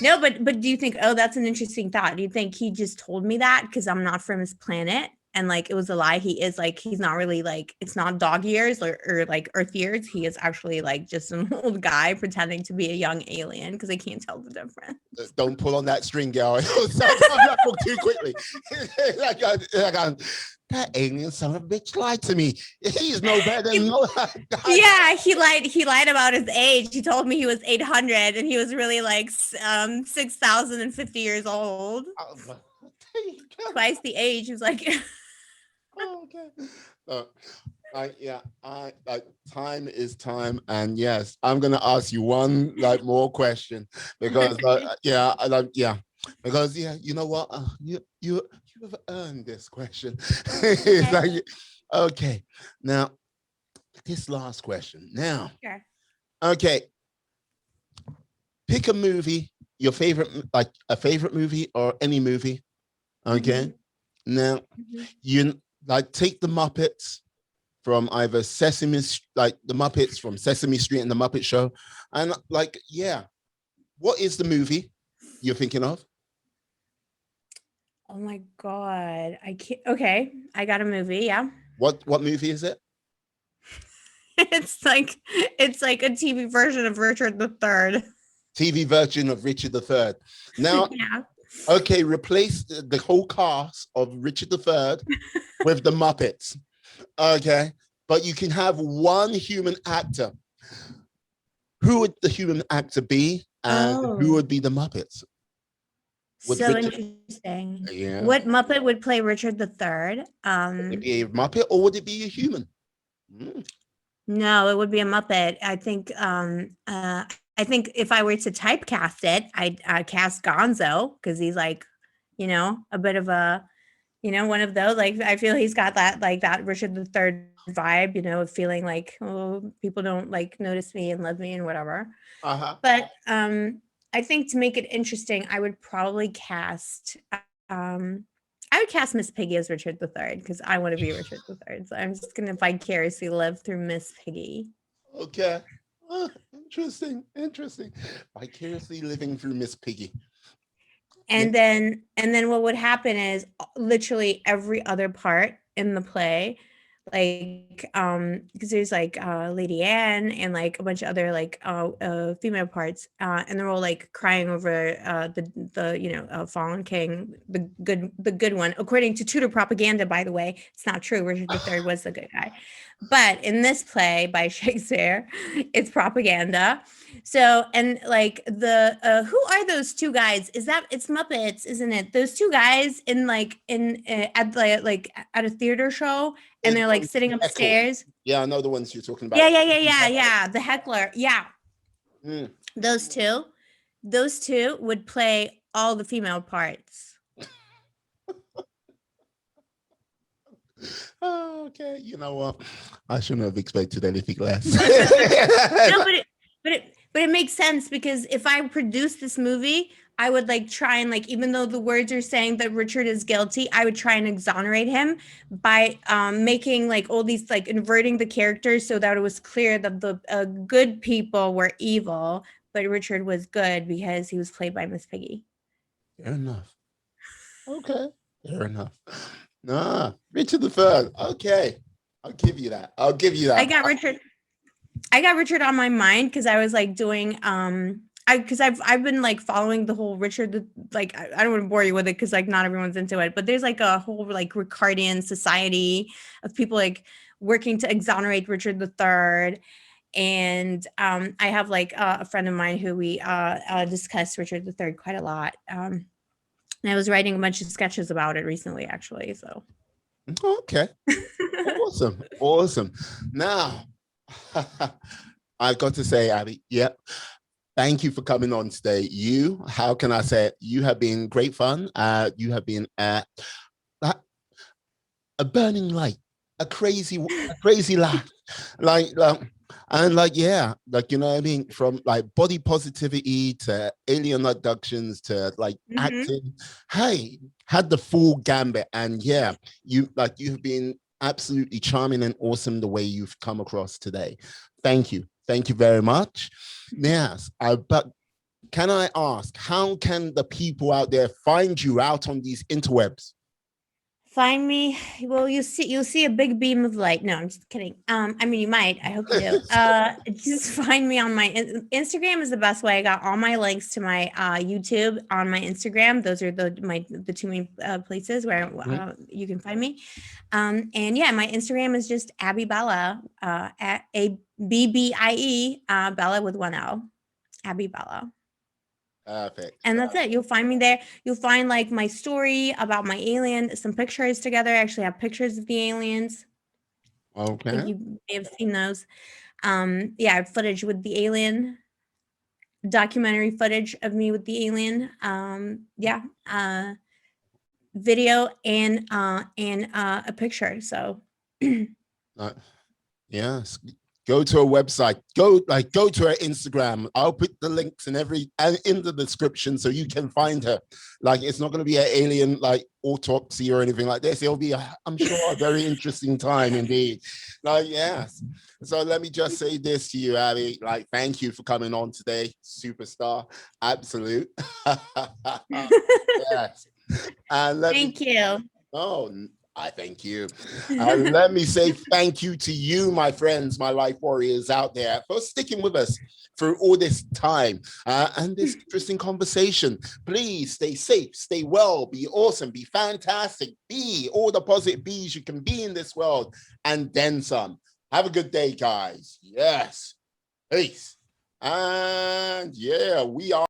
No, but do you think, oh, that's an interesting thought. Do you think he just told me that because I'm not from his planet? And like, it was a lie. He is like, he's not really like, it's not dog years or like earth years. He is actually like just an old guy pretending to be a young alien because I can't tell the difference. Don't pull on that string, girl. Too quickly. That alien son of a bitch lied to me. He's no better than no. Yeah, he lied about his age. He told me he was 800 and he was really like 6,050 years old. Twice the age. He was like. Oh, okay. Time is time, and yes, I'm gonna ask you one more question because because you know what, you've earned this question. It's like, okay, now this last question. Now, sure. Okay, pick a movie, your favorite, like a favorite movie or any movie. Okay, now you. Like take the Muppets from either the Muppets from Sesame Street and the Muppet Show. And like, yeah, what is the movie you're thinking of? Oh my God. I can't. Okay. I got a movie. Yeah. What movie is it? It's like a TV version of Richard III. TV version of Richard III. Now, yeah. Okay, replace the whole cast of Richard III with the Muppets. Okay, but you can have one human actor. Who would the human actor be, and who would be the Muppets? Interesting. Yeah. What Muppet would play Richard III? Would it be a Muppet or would it be a human? No, it would be a Muppet. I think if I were to typecast it, I'd cast Gonzo because he's like, you know, a bit of a, you know, one of those. Like I feel he's got that like that Richard III vibe, you know, of feeling like, oh, people don't like notice me and love me and whatever. But I think to make it interesting, I would probably cast Miss Piggy as Richard III because I want to be Richard III. So I'm just going to vicariously live through Miss Piggy. Okay. Interesting. Vicariously living through Miss Piggy. And then what would happen is literally every other part in the play like because there's like Lady Anne and like a bunch of other like female parts, and they're all like crying over the fallen king, the good one, according to Tudor propaganda. By the way, it's not true. Richard III was the good guy, but in this play by Shakespeare, it's propaganda. So, and like the who are those two guys? It's Muppets, isn't it? Those two guys in at a theater show, and they're like sitting upstairs. Yeah, I know the ones you're talking about. Yeah. The heckler. Yeah. Mm. Those two would play all the female parts. Oh, okay. You know what? I shouldn't have expected anything less. No, but it makes sense, because if I produce this movie, I would like try and like, even though the words are saying that Richard is guilty, I would try and exonerate him by making like all these, like inverting the characters so that it was clear that the good people were evil, but Richard was good because he was played by Miss Piggy. Fair enough. Okay. Fair enough. Nah, Richard III. Okay. I'll give you that. I got Richard on my mind because I was like doing because I've been like following the whole Richard, like I don't want to bore you with it because like not everyone's into it, but there's like a whole like Ricardian society of people like working to exonerate Richard III. And I have like a friend of mine who we discussed Richard III quite a lot. And I was writing a bunch of sketches about it recently, actually. So okay. Awesome. Now I've got to say, Abbie, thank you for coming on today. How can I say it? You have been great fun. You have been a burning light, a crazy laugh, and like, yeah, like, you know what I mean? From like body positivity to alien abductions to like acting. Hey, had the full gambit. And yeah, you've been absolutely charming and awesome the way you've come across today. Thank you very much. Yes, but can I ask, how can the people out there find you out on these interwebs? Find me. Well, you'll see a big beam of light. No, I'm just kidding. I mean, you might. I hope you do. Just find me on my Instagram is the best way. I got all my links to my YouTube on my Instagram. Those are the two main places where you can find me. And yeah, my Instagram is just Abbie Bela, at ABBIE, Bella with one L, Abbie Bela. Perfect. And that's it. You'll find me there. You'll find like my story about my alien, some pictures together. I actually have pictures of the aliens. Okay. I think you may have seen those. Yeah, I have footage with the alien, documentary footage of me with the alien. Video and a picture. So yes. Go to her website, go to her Instagram. I'll put the links in the description so you can find her. Like, it's not going to be an alien like autopsy or anything like this. It'll be, I'm sure, a very interesting time indeed. Like, yes. So let me just say this to you, Abbie. Like, thank you for coming on today, superstar, absolute. Yes. And thank you. Oh, I thank you. And let me say thank you to you, my friends, my life warriors out there, for sticking with us through all this time and this interesting conversation. Please stay safe, stay well, be awesome, be fantastic, be all the positive bees you can be in this world, and then some. Have a good day, guys. Yes. Peace. And yeah, we are.